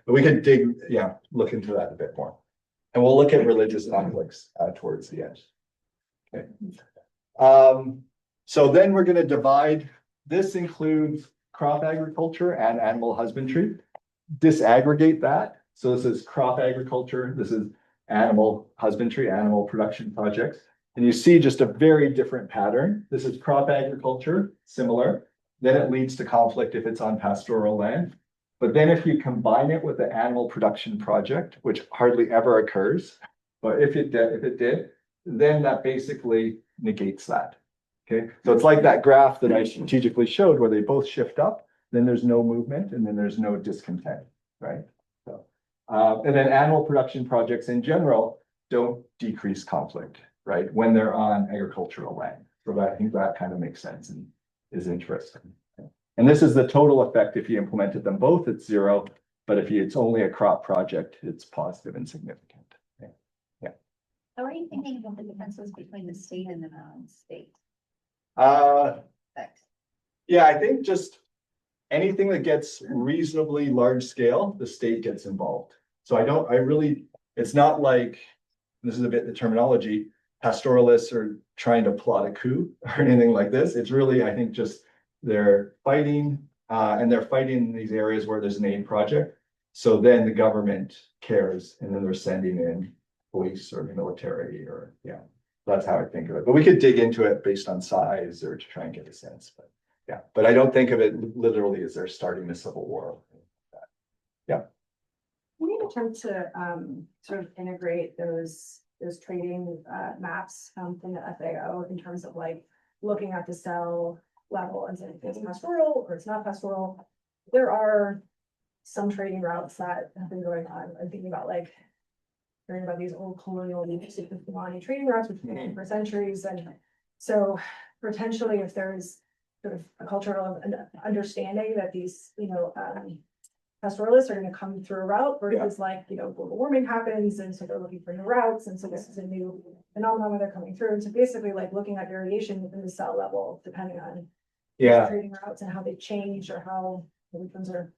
but we could look into that a bit more. And we'll look at religious conflicts towards the end. Okay. So then we're going to divide. This includes crop agriculture and animal husbandry. Disaggregate that. So this is crop agriculture. This is animal husbandry, animal production projects. And you see just a very different pattern. This is crop agriculture, similar. Then it leads to conflict if it's on pastoral land. But then if you combine it with the animal production project, which hardly ever occurs, but if it did, then that basically negates that. Okay, so it's like that graph that I strategically showed where they both shift up, then there's no movement, and then there's no discontent, right? So, and then animal production projects in general don't decrease conflict, right? When they're on agricultural land. So I think that kind of makes sense and is interesting. And this is the total effect. If you implemented them both, it's zero. But if it's only a crop project, it's positive and significant. Okay. Yeah. How are you thinking about the differences between the state and the non-state? Yeah, I think just anything that gets reasonably large scale, the state gets involved. So it's not like, this is a bit the terminology, pastoralists are trying to plot a coup or anything like this. It's really, I think, just they're fighting and they're fighting in these areas where there's an aid project. So then the government cares and then they're sending in police or military or, yeah, that's how I think of it. But we could dig into it based on size or to try and get a sense. But yeah, but I don't think of it literally as they're starting a civil war. Yeah. attempt to sort of integrate those trading maps from the FAO in terms of like looking at the cell level and saying if it's pastoral or it's not pastoral. There are some trading routes that have been going on. I'm thinking about like hearing about these old colonial trading routes which have been on for centuries, and so potentially if there's sort of a cultural understanding that these, pastoralists are going to come through a route versus like, global warming happens. And so they're looking for new routes. And so this is a new phenomenon where they're coming through. And so basically like looking at variation within the cell level, depending on trading routes and how they change or how the ones are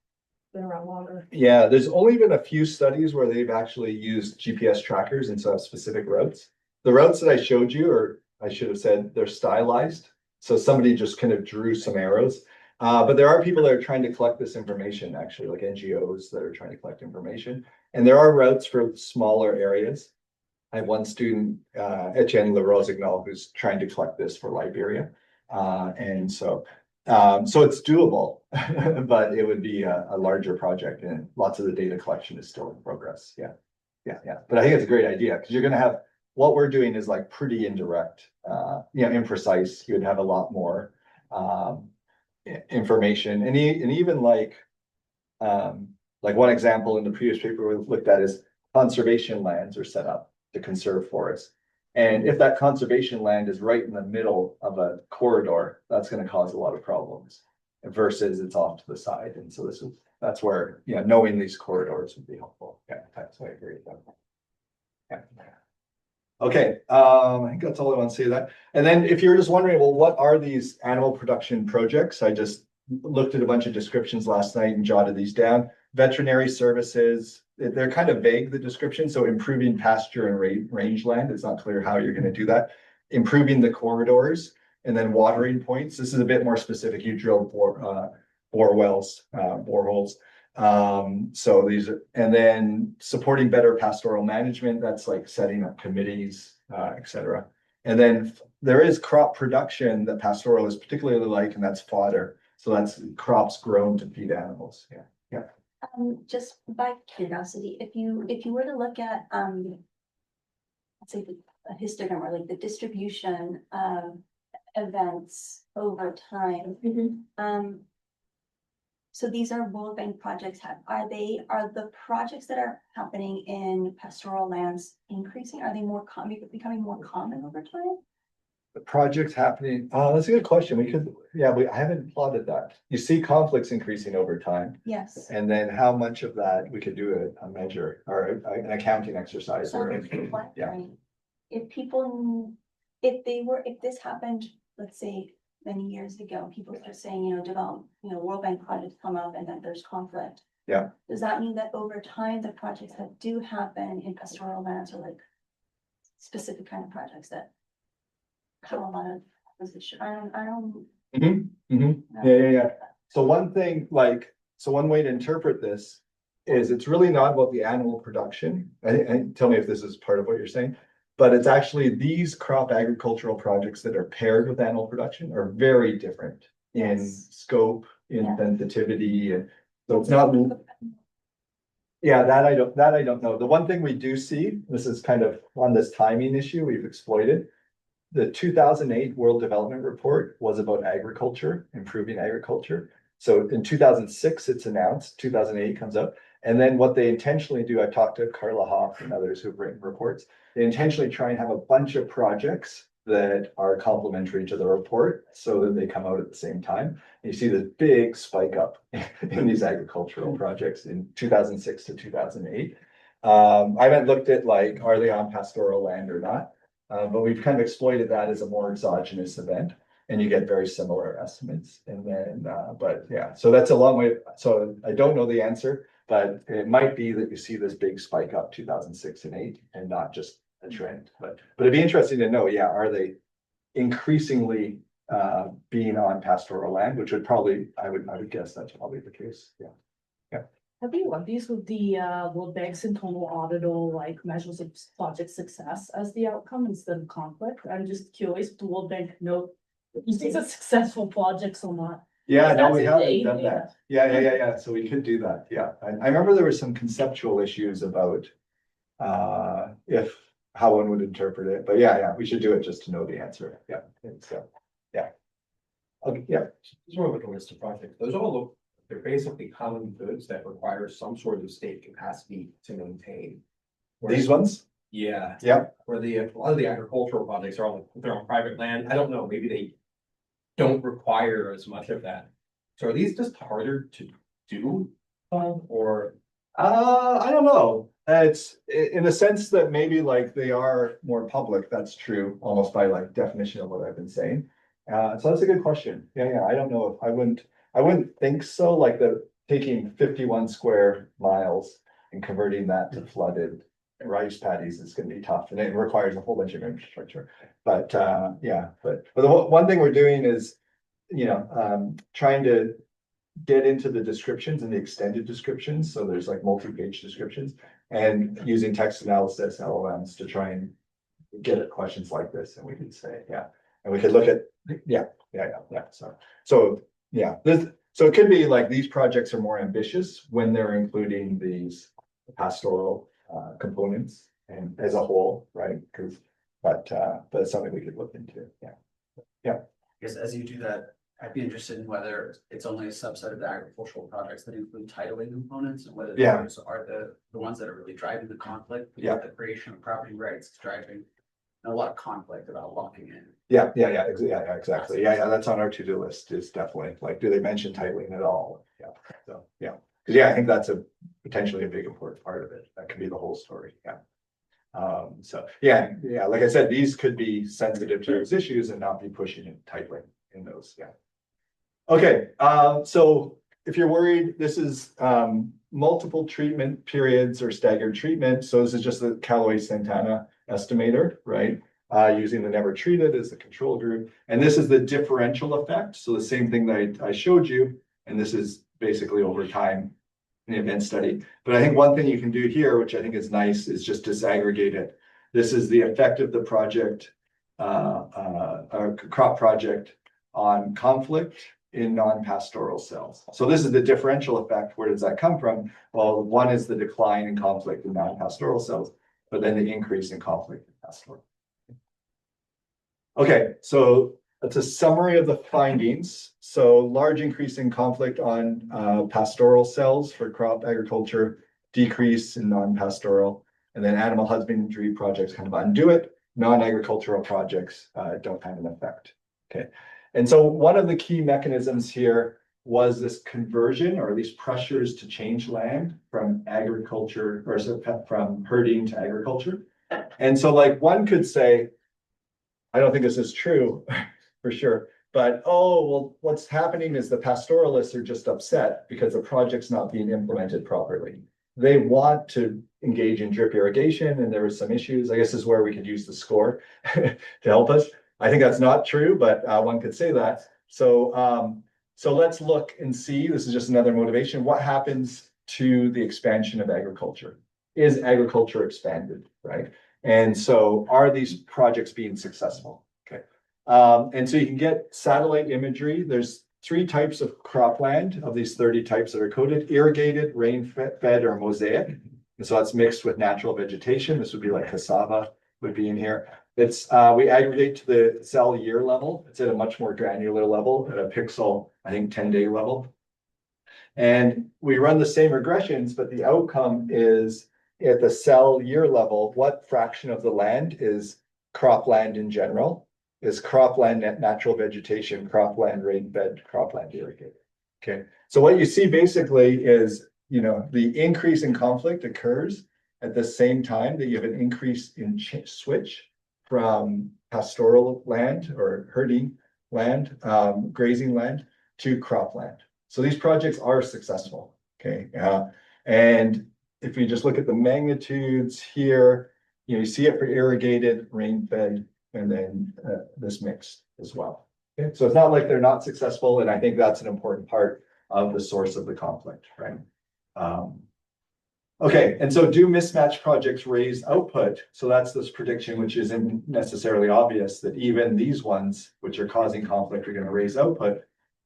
been around longer. Yeah, there's only been a few studies where they've actually used GPS trackers and so have specific routes. The routes that I showed you, or I should have said, they're stylized. So somebody just kind of drew some arrows. But there are people that are trying to collect this information, actually, like NGOs that are trying to collect information. And there are routes for smaller areas. I have one student, Etienne Lerozignol, who's trying to collect this for Liberia. And so it's doable, but it would be a larger project and lots of the data collection is still in progress. Yeah. But I think it's a great idea because you're going to have, what we're doing is like pretty indirect, imprecise. You'd have a lot more information and even like one example in the previous paper we looked at is conservation lands are set up to conserve forests. And if that conservation land is right in the middle of a corridor, that's going to cause a lot of problems versus it's off to the side. And so that's where, knowing these corridors would be helpful. Yeah, so I agree with that. Yeah. Okay, I think that's all I want to say that. And then if you're just wondering, well, what are these animal production projects? I just looked at a bunch of descriptions last night and jotted these down. Veterinary services, they're kind of vague, the description. So improving pasture and rangeland, it's not clear how you're going to do that. Improving the corridors and then watering points. This is a bit more specific. You drill boreholes. So these are, and then supporting better pastoral management, that's like setting up committees, etc. And then there is crop production that pastoral is particularly like, and that's fodder. So that's crops grown to feed animals. Yeah. Just by curiosity, if you were to look at let's say a histogram or like the distribution of events over time. So these are World Bank projects. Are the projects that are happening in pastoral lands increasing? Are they becoming more common over time? The projects happening, that's a good question. I haven't plotted that. You see conflicts increasing over time. Yes. And then how much of that we could do a measure or an accounting exercise. So if this happened, let's say many years ago, people start saying, World Bank projects come up and then there's conflict. Yeah. Does that mean that over time, the projects that do happen in pastoral lands are like specific kind of projects that have a lot of opposition? I don't. Yeah. So one way to interpret this is it's really not about the animal production. And tell me if this is part of what you're saying. But it's actually these crop agricultural projects that are paired with animal production are very different in scope, in sensitivity, and so it's not. Yeah, that I don't know. The one thing we do see, this is kind of on this timing issue we've exploited. The 2008 World Development Report was about agriculture, improving agriculture. So in 2006, it's announced, 2008 comes up. And then what they intentionally do, I talked to Carla Hoff and others who've written reports, they intentionally try and have a bunch of projects that are complementary to the report so that they come out at the same time. And you see this big spike up in these agricultural projects in 2006 to 2008. I haven't looked at like, are they on pastoral land or not? But we've kind of exploited that as a more exogenous event. And you get very similar estimates. And then, but yeah, so that's a long way. So I don't know the answer, but it might be that you see this big spike up 2006 and 8 and not just a trend. But it'd be interesting to know, are they increasingly being on pastoral land, which would probably, I would guess that's probably the case. Yeah. Have you worked these with the World Bank's internal auditable like measures of project success as the outcome instead of conflict? I'm just curious, do World Bank know if these are successful projects or not? Yeah, no, That's we a haven't thing, done that. Yeah, so we could do that, yeah. I remember there were some conceptual issues about if, how one would interpret it, but yeah, we should do it just to know the answer, yeah, so, yeah. Okay, yeah, Just want to look at a list of projects. Those all look, they're basically common goods that require some sort of state capacity to maintain. these ones, Yeah. yeah, Where a lot of the agricultural projects are on, they're on private land. I don't know, maybe they don't require as much of that. So are these just harder to do? Or, I don't know. It's in the sense that maybe like they are more public, that's true, almost by like definition of what I've been saying. So that's a good question. Yeah, I don't know if I wouldn't think so, like the taking 51 square miles and converting that to flooded rice paddies is gonna be tough and it requires a whole bunch of infrastructure. But yeah, but the one thing we're doing is, trying to get into the descriptions and the extended descriptions, so there's like multi-page descriptions, and using text analysis, LLMs, to try and get at questions like this, and we could say, yeah, and we could look at, yeah, so, yeah, so it could be like these projects are more ambitious when they're including these pastoral components and as a whole, right? Because, but it's something we could look into, yeah. Because as you do that, I'd be interested in whether it's only a subset of the agricultural projects that include titling components and whether Yeah. those are the ones that are really driving the conflict. Yeah. The creation of property rights is driving a lot of conflict about locking in. Yeah, exactly. Yeah, that's on our to-do list, is definitely, like, do they mention titling at all? Yeah, so, yeah. 'Cause, yeah, I think that's potentially a big important part of it. That could be the whole story, yeah. So, yeah, like I said, these could be sensitive to those issues and not be pushing it tightly in those, yeah. Okay, so if you're worried, this is multiple treatment periods or staggered treatment. So this is just the Callaway-Santana estimator, right? Using the never treated as the control group. And this is the differential effect. So the same thing that I showed you, and this is basically over time in the event study. But I think one thing you can do here, which I think is nice, is just disaggregate it. This is the effect of the project, crop project on conflict in non-pastoral cells. So this is the differential effect. Where does that come from? Well, one is the decline in conflict in non-pastoral cells, but then the increase in conflict in pastoral. Okay, so that's a summary of the findings. So large increase in conflict on pastoral cells for crop agriculture, decrease in non-pastoral, and then animal husbandry projects kind of undo it. Non-agricultural projects don't have an effect. Okay. And so one of the key mechanisms here was this conversion, or at least pressures to change land from agriculture, or from herding to agriculture. And so like one could say, I don't think this is true for sure, but well, what's happening is the pastoralists are just upset because the project's not being implemented properly. They want to engage in drip irrigation, and there were some issues. I guess this is where we could use the score to help us. I think that's not true, but one could say that. So let's look and see, this is just another motivation. What happens to the expansion of agriculture? Is agriculture expanded, right? And so are these projects being successful? Okay. And so you can get satellite imagery. There's 3 types of cropland of these 30 types that are coded: irrigated, rain-fed, or mosaic. And so that's mixed with natural vegetation. This would be like cassava would be in here. It's we aggregate to the cell year level. It's at a much more granular level, at a pixel, I think 10-day level. And we run the same regressions, but the outcome is at the cell year level, what fraction of the land is cropland in general, is cropland natural vegetation, cropland rain-fed, cropland irrigated. Okay, so what you see basically is, the increase in conflict occurs at the same time that you have an increase in switch from pastoral land or herding land, grazing land, to cropland. So these projects are successful, okay? And if we just look at the magnitudes here, you see it for irrigated, rain-fed, and then this mix as well. Okay, so it's not like they're not successful, and I think that's an important part of the source of the conflict, right? Okay, and so do mismatch projects raise output? So that's this prediction, which isn't necessarily obvious, that even these ones, which are causing conflict, are going to raise output.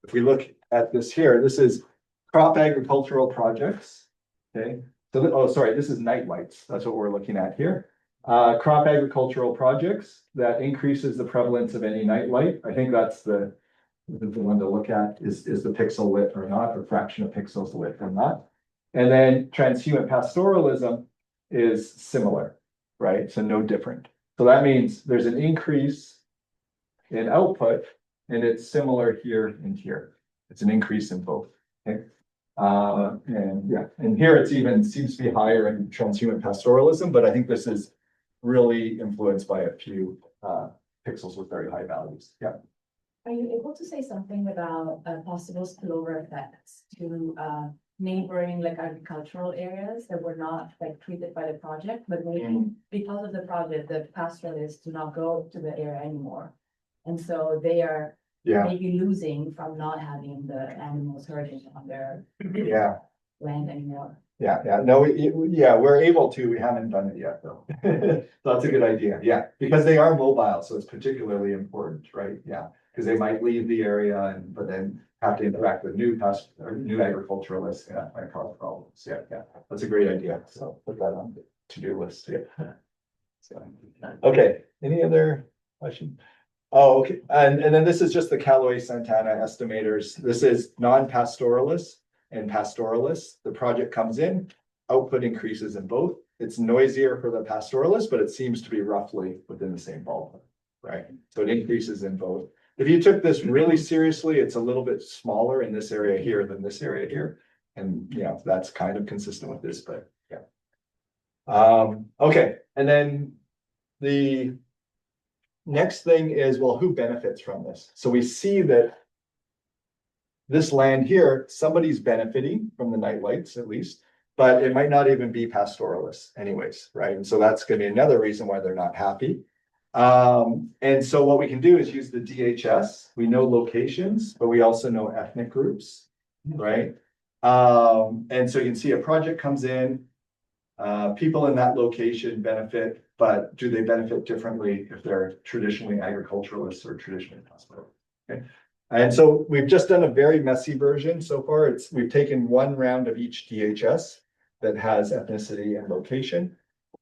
if we look at this here, this is crop agricultural projects. Okay, so, this is night lights. That's what we're looking at here. Crop agricultural projects that increases the prevalence of any night light. I think that's the one to look at is the pixel lit or not, or fraction of pixels lit or not. And then transhuman pastoralism is similar, right? So no different. So that means there's an increase in output and it's similar here and here. It's an increase in both. Okay. And here it's even seems to be higher in transhuman pastoralism, but I think this is really influenced by a few pixels with very high values. Yeah. Are you able to say something about possible spillover effects to neighboring like agricultural areas that were not like treated by the project, but maybe because of the project, the pastoralists do not go to the area anymore. And so they are maybe losing from not having the animals herding on their land anymore. No, we're able to, we haven't done it yet though. So that's a good idea, because they are mobile, so it's particularly important, right? Because they might leave the area but then have to interact with new agriculturalists, and cause problems, that's a great idea, so put that on the to-do list, So, okay, any other question? Oh, okay, and then this is just the Callaway Santana estimators. This is non-pastoralists and pastoralists. The project comes in, output increases in both. It's noisier for the pastoralists, but it seems to be roughly within the same ballpark, right? So it increases in both. If you took this really seriously, it's a little bit smaller in this area here than this area here. And that's kind of consistent with this, but okay, and then the next thing is, well, who benefits from this? So we see that this land here, somebody's benefiting from the night lights at least, but it might not even be pastoralists anyways, right? And so that's going to be another reason why they're not happy. And so what we can do is use the DHS. We know locations, but we also know ethnic groups, right? And so you can see a project comes in, people in that location benefit, but do they benefit differently if they're traditionally agriculturalists or traditionally pastoral? Okay. And so we've just done a very messy version so far. We've taken one round of each DHS that has ethnicity and location.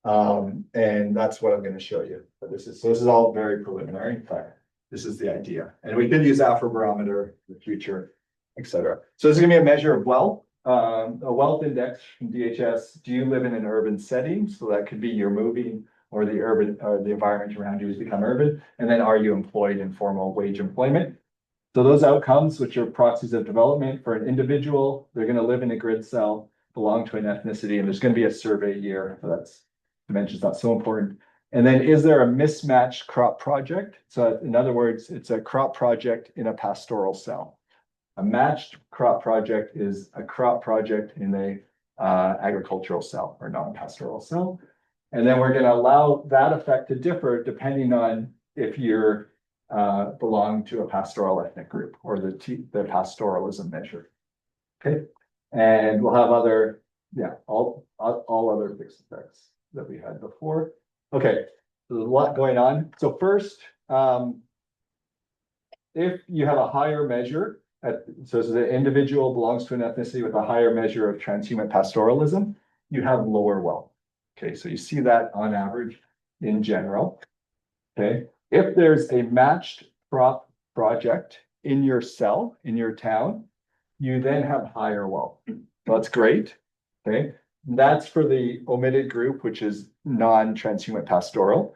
And that's what I'm going to show you. But this is all very preliminary, but this is the idea. And we could use Afrobarometer in the future, etc. So this is going to be a measure of wealth, a wealth index from DHS. Do you live in an urban setting? So that could be you're moving, or the urban or the environment around you has become urban. And then are you employed in formal wage employment? So those outcomes, which are proxies of development for an individual, they're going to live in a grid cell, belong to an ethnicity, and there's going to be a survey year. So that's dimension's not so important. And then is there a mismatched crop project? So in other words, it's a crop project in a pastoral cell. A matched crop project is a crop project in a agricultural cell or non-pastoral cell. And then we're going to allow that effect to differ depending on if you're belong to a pastoral ethnic group or the pastoralism measure. Okay, and we'll have other, all other fixed effects that we had before. Okay, so there's a lot going on. So first, if you have a higher measure, so as an individual belongs to an ethnicity with a higher measure of transhuman pastoralism, you have lower wealth. Okay, so you see that on average in general. Okay, if there's a matched crop project in your cell, in your town, you then have higher wealth. That's great. Okay, that's for the omitted group, which is non-transhuman pastoral.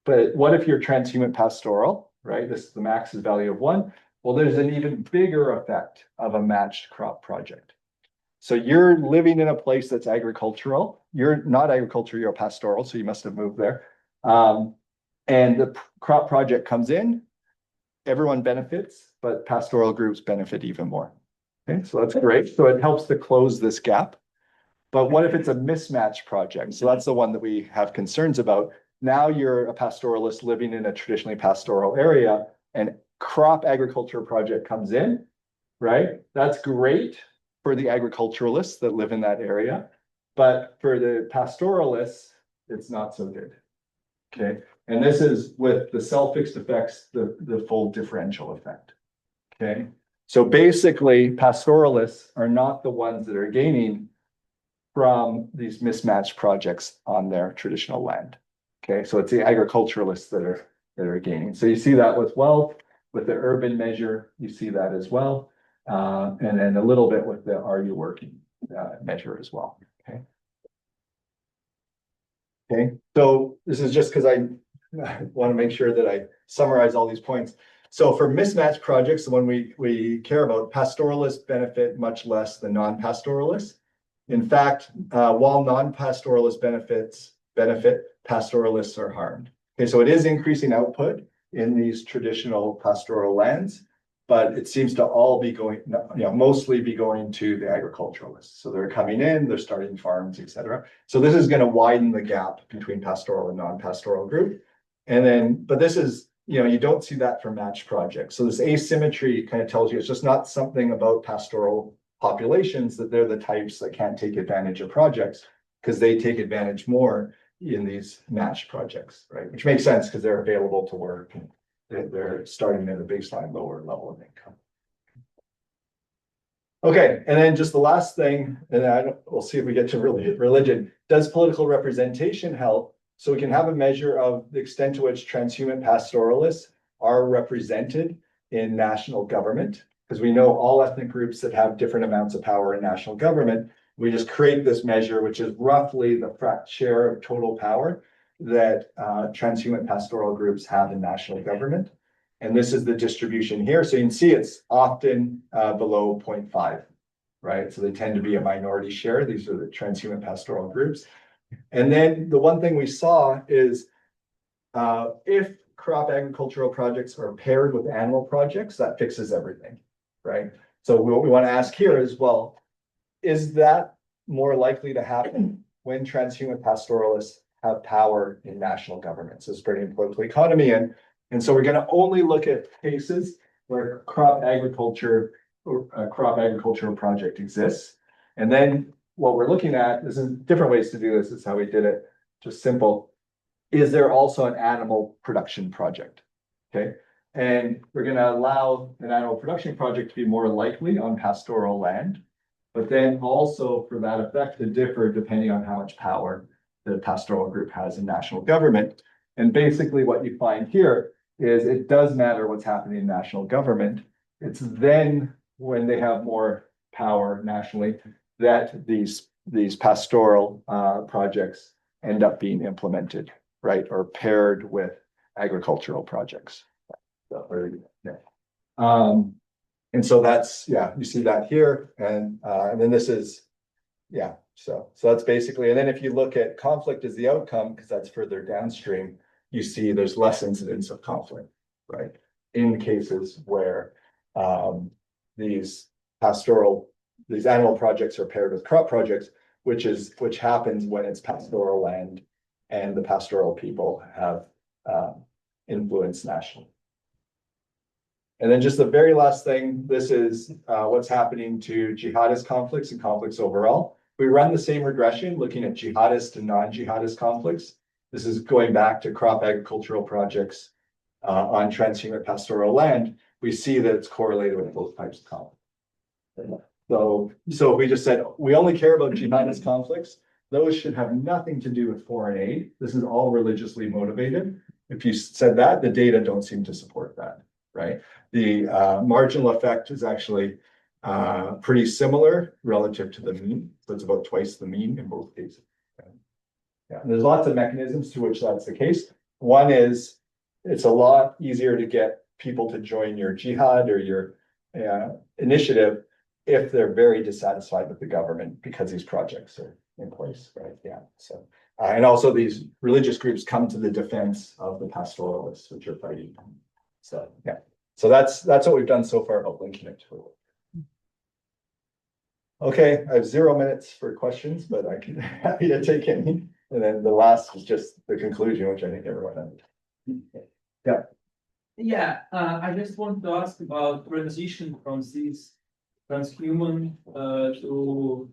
But what if you're transhuman pastoral, right? This is the max's value of 1. Well, there's an even bigger effect of a matched crop project. So you're living in a place that's agricultural. You're not agricultural, you're pastoral, so you must have moved there. And the crop project comes in, everyone benefits, but pastoral groups benefit even more. Okay, so that's great. So it helps to close this gap. But what if it's a mismatch project? So that's the one that we have concerns about. Now you're a pastoralist living in a traditionally pastoral area, and crop agriculture project comes in, right? That's great for the agriculturalists that live in that area. But for the pastoralists, it's not so good. Okay, and this is with the cell fixed effects, the full differential effect. Okay, So basically, pastoralists are not the ones that are gaining from these mismatched projects on their traditional land. Okay, so it's the agriculturalists that are gaining. So you see that with wealth, with the urban measure, you see that as well. And then a little bit with the are you working measure as well. Okay. Okay, so this is just because I want to make sure that I summarize all these points. So for mismatched projects, the one we care about, pastoralists benefit much less than non-pastoralists. In fact, while non-pastoralist benefit, pastoralists are harmed. Okay, so it is increasing output in these traditional pastoral lands, but it seems to all be going, mostly be going to the agriculturalists. So they're coming in, they're starting farms, etc. So this is going to widen the gap between pastoral and non-pastoral group. And then, but this is, you don't see that for matched projects. So this asymmetry kind of tells you it's just not something about pastoral populations that they're the types that can't take advantage of projects because they take advantage more in these matched projects, right? Which makes sense because they're available to work and they're starting at a baseline lower level of income. Okay, and then just the last thing, and we'll see if we get to religion. Does political representation help? So we can have a measure of the extent to which transhuman pastoralists are represented in national government. Because we know all ethnic groups that have different amounts of power in national government, we just create this measure, which is roughly the share of total power that transhuman pastoral groups have in national government. And this is the distribution here. So you can see it's often below 0.5, right? So they tend to be a minority share. These are the transhuman pastoral groups. And then the one thing we saw is if crop agricultural projects are paired with animal projects, that fixes everything. Right. So what we want to ask here is, well, is that more likely to happen when transhuman pastoralists have power in national government? So spreading political economy in. And so we're going to only look at cases where crop agriculture or a crop agricultural project exists. And then what we're looking at, this is different ways to do this. This is how we did it. Just simple. Is there also an animal production project? Okay. And we're going to allow an animal production project to be more likely on pastoral land, but then also for that effect to differ depending on how much power the pastoral group has in national government. And basically what you find here is it does matter what's happening in national government. It's then when they have more power nationally that these pastoral projects end up being implemented, right? Or paired with agricultural projects. And so that's, you see that here. And then this is, so that's basically, and then if you look at conflict as the outcome, because that's further downstream, you see there's less incidence of conflict, right? In cases where these animal projects are paired with crop projects, which happens when it's pastoral land and the pastoral people have influence nationally. And then just the very last thing, this is what's happening to jihadist conflicts and conflicts overall. We run the same regression looking at jihadist and non-jihadist conflicts. This is going back to crop agricultural projects on transhuman pastoral land. We see that it's correlated with both types of conflict. So we just said, we only care about jihadist conflicts. Those should have nothing to do with foreign aid. This is all religiously motivated. If you said that, the data don't seem to support that, right? The marginal effect is actually pretty similar relative to the mean. So it's about twice the mean in both cases. Yeah, and there's lots of mechanisms to which that's the case. One is it's a lot easier to get people to join your jihad or your initiative if they're very dissatisfied with the government because these projects are in place, right? Yeah. So and also these religious groups come to the defense of the pastoralists, which are fighting. So yeah. So that's what we've done so far about linking it to it. Okay, I have 0 minutes for questions, but I can happy to take any. And then the last is just the conclusion, which I think everyone understands. Yeah. Yeah, I just want to ask about transition from these transhuman to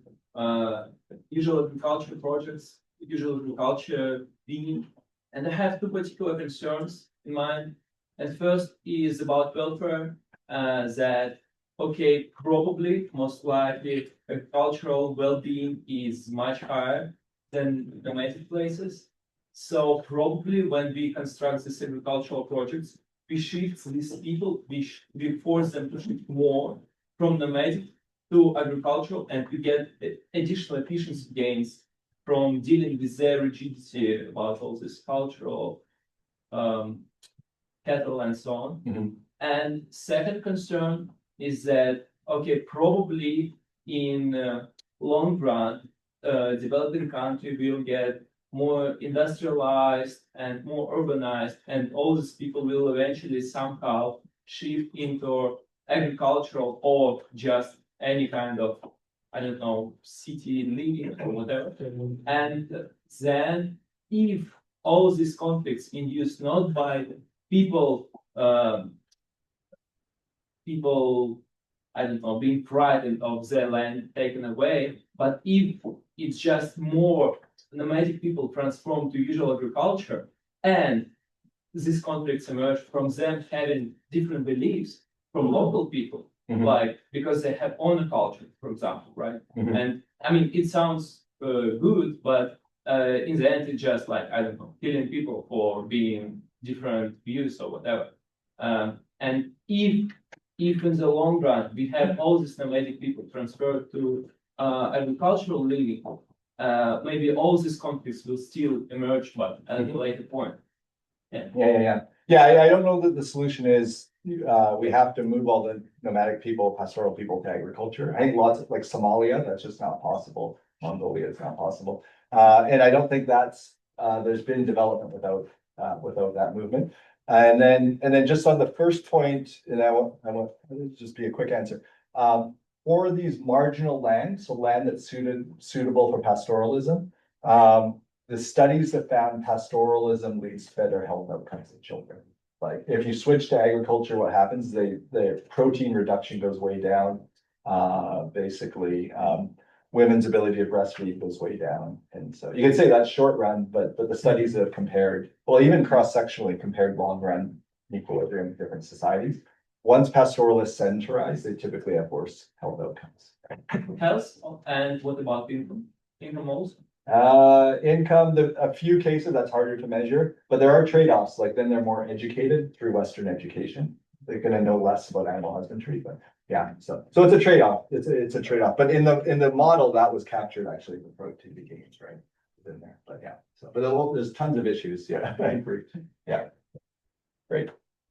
usual agriculture projects, usual agriculture being, and I have two particular concerns in mind. And first is about welfare, that okay, probably, most likely, agricultural well-being is much higher than nomadic places. So probably when we construct these agricultural projects, we shift these people, we force them to shift more from nomadic to agricultural, and we get additional efficiency gains from dealing with their rigidity about all this cultural cattle and so on. And second concern is that, okay, probably in long run, developing country will get more industrialized and more urbanized, and all these people will eventually somehow shift into agricultural or just any kind of, I don't know, city living or whatever. And then if all these conflicts induced not by people, I don't know, being frightened of their land taken away, but if it's just more nomadic people transformed to usual agriculture, and these conflicts emerge from them having different beliefs from local people, like because they have own culture, for example, right? And I mean, it sounds good, but in the end, it's just like, I don't know, killing people for being different views or whatever. And if in the long run we have all these nomadic people transferred to agricultural living, maybe all these conflicts will still emerge, but at a later point. Yeah, I don't know that the solution is, we have to move all the nomadic people, pastoral people to agriculture. I think lots of, like Somalia, that's just not possible. Mongolia, it's not possible. And I don't think that's, there's been development without that movement. And then just on the first point, and I want just be a quick answer. For these marginal lands, so land that's suitable for pastoralism, the studies that found pastoralism leads to better health outcomes in children. Like if you switch to agriculture, what happens? The protein reduction goes way down. Basically, women's ability to breastfeed goes way down. And so you can say that's short run, but the studies that have compared, well, even cross-sectionally compared long run equilibrium in different societies. Once pastoralists sedentarize, they typically have worse health outcomes. Health, and what about income? Income also? Income, a few cases that's harder to measure, but there are trade-offs. Like then they're more educated through Western education. They're going to know less about animal husbandry, but yeah, so it's a trade-off. It's a trade-off. But in the model that was captured actually the productivity gains, right? In there, but yeah. So, but there's tons of issues. Yeah, I agree. Yeah, great.